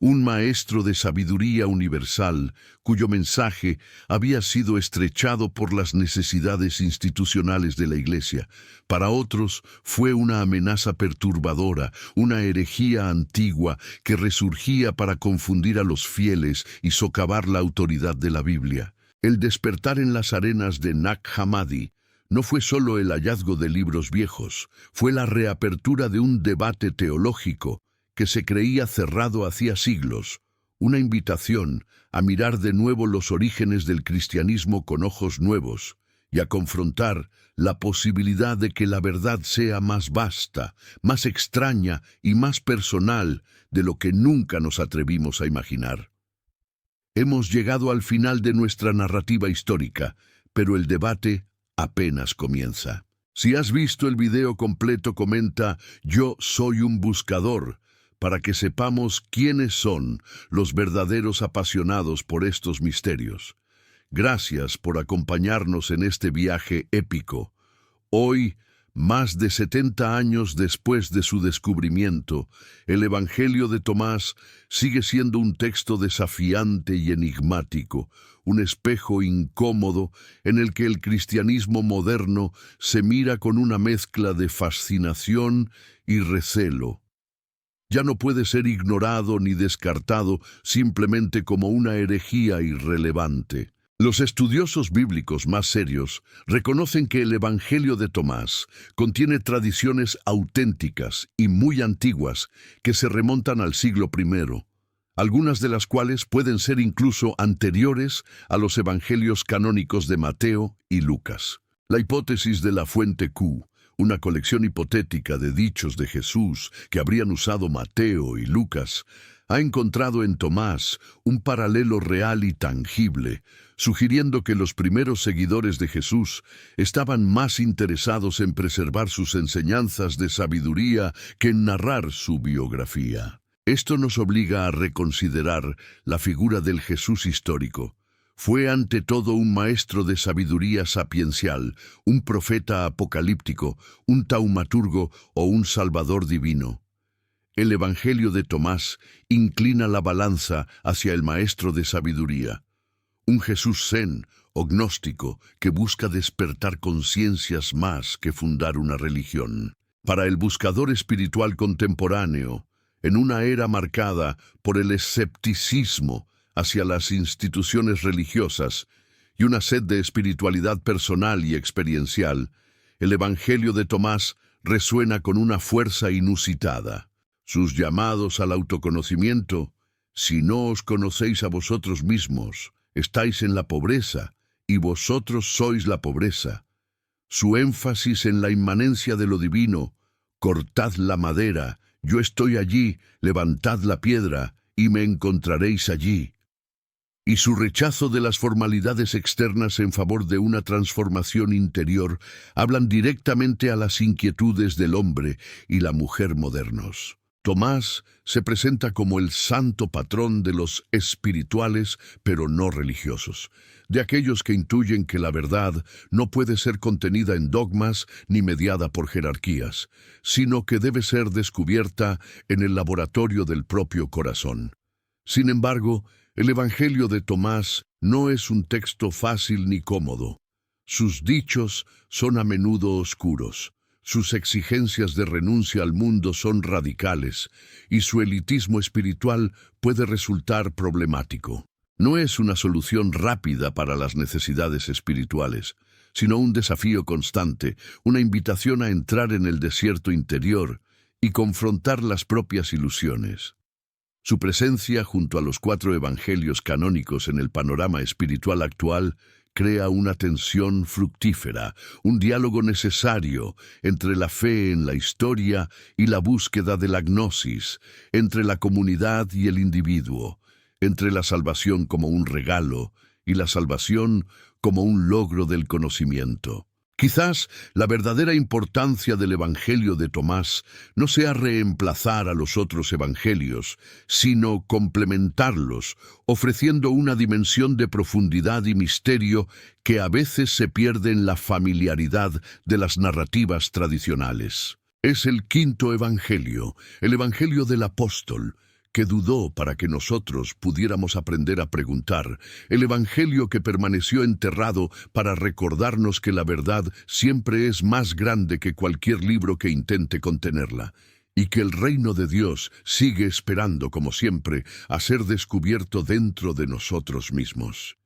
un maestro de sabiduría universal cuyo mensaje había sido estrechado por las necesidades institucionales de la Iglesia. Para otros fue una amenaza perturbadora, una herejía antigua que resurgía para confundir a los fieles y socavar la autoridad de la Biblia. El despertar en las arenas de Nag Hammadi no fue solo el hallazgo de libros viejos, fue la reapertura de un debate teológico que se creía cerrado hacía siglos, una invitación a mirar de nuevo los orígenes del cristianismo con ojos nuevos y a confrontar la posibilidad de que la verdad sea más vasta, más extraña y más personal de lo que nunca nos atrevimos a imaginar. Hemos llegado al final de nuestra narrativa histórica, pero el debate apenas comienza. Si has visto el video completo, comenta «Yo soy un buscador», para que sepamos quiénes son los verdaderos apasionados por estos misterios. Gracias por acompañarnos en este viaje épico. Hoy, más de 70 años después de su descubrimiento, el Evangelio de Tomás sigue siendo un texto desafiante y enigmático, un espejo incómodo en el que el cristianismo moderno se mira con una mezcla de fascinación y recelo. Ya no puede ser ignorado ni descartado simplemente como una herejía irrelevante. Los estudiosos bíblicos más serios reconocen que el Evangelio de Tomás contiene tradiciones auténticas y muy antiguas que se remontan al siglo I, algunas de las cuales pueden ser incluso anteriores a los evangelios canónicos de Mateo y Lucas. La hipótesis de la fuente Q, una colección hipotética de dichos de Jesús que habrían usado Mateo y Lucas, ha encontrado en Tomás un paralelo real y tangible, sugiriendo que los primeros seguidores de Jesús estaban más interesados en preservar sus enseñanzas de sabiduría que en narrar su biografía. Esto nos obliga a reconsiderar la figura del Jesús histórico. Fue ante todo un maestro de sabiduría sapiencial, un profeta apocalíptico, un taumaturgo o un salvador divino. El Evangelio de Tomás inclina la balanza hacia el maestro de sabiduría, un Jesús zen o gnóstico que busca despertar conciencias más que fundar una religión. Para el buscador espiritual contemporáneo, en una era marcada por el escepticismo hacia las instituciones religiosas y una sed de espiritualidad personal y experiencial, el Evangelio de Tomás resuena con una fuerza inusitada. Sus llamados al autoconocimiento: si no os conocéis a vosotros mismos, estáis en la pobreza, y vosotros sois la pobreza. Su énfasis en la inmanencia de lo divino: cortad la madera, yo estoy allí, levantad la piedra, y me encontraréis allí. Y su rechazo de las formalidades externas en favor de una transformación interior hablan directamente a las inquietudes del hombre y la mujer modernos. Tomás se presenta como el santo patrón de los espirituales, pero no religiosos, de aquellos que intuyen que la verdad no puede ser contenida en dogmas ni mediada por jerarquías, sino que debe ser descubierta en el laboratorio del propio corazón. Sin embargo, el Evangelio de Tomás no es un texto fácil ni cómodo. Sus dichos son a menudo oscuros. Sus exigencias de renuncia al mundo son radicales, y su elitismo espiritual puede resultar problemático. No es una solución rápida para las necesidades espirituales, sino un desafío constante, una invitación a entrar en el desierto interior y confrontar las propias ilusiones. Su presencia junto a los 4 evangelios canónicos en el panorama espiritual actual crea una tensión fructífera, un diálogo necesario entre la fe en la historia y la búsqueda de la gnosis, entre la comunidad y el individuo, entre la salvación como un regalo y la salvación como un logro del conocimiento. Quizás la verdadera importancia del Evangelio de Tomás no sea reemplazar a los otros evangelios, sino complementarlos, ofreciendo una dimensión de profundidad y misterio que a veces se pierde en la familiaridad de las narrativas tradicionales. Es el 5.º evangelio, el Evangelio del Apóstol, que dudó para que nosotros pudiéramos aprender a preguntar, el Evangelio que permaneció enterrado para recordarnos que la verdad siempre es más grande que cualquier libro que intente contenerla, y que el reino de Dios sigue esperando, como siempre, a ser descubierto dentro de nosotros mismos.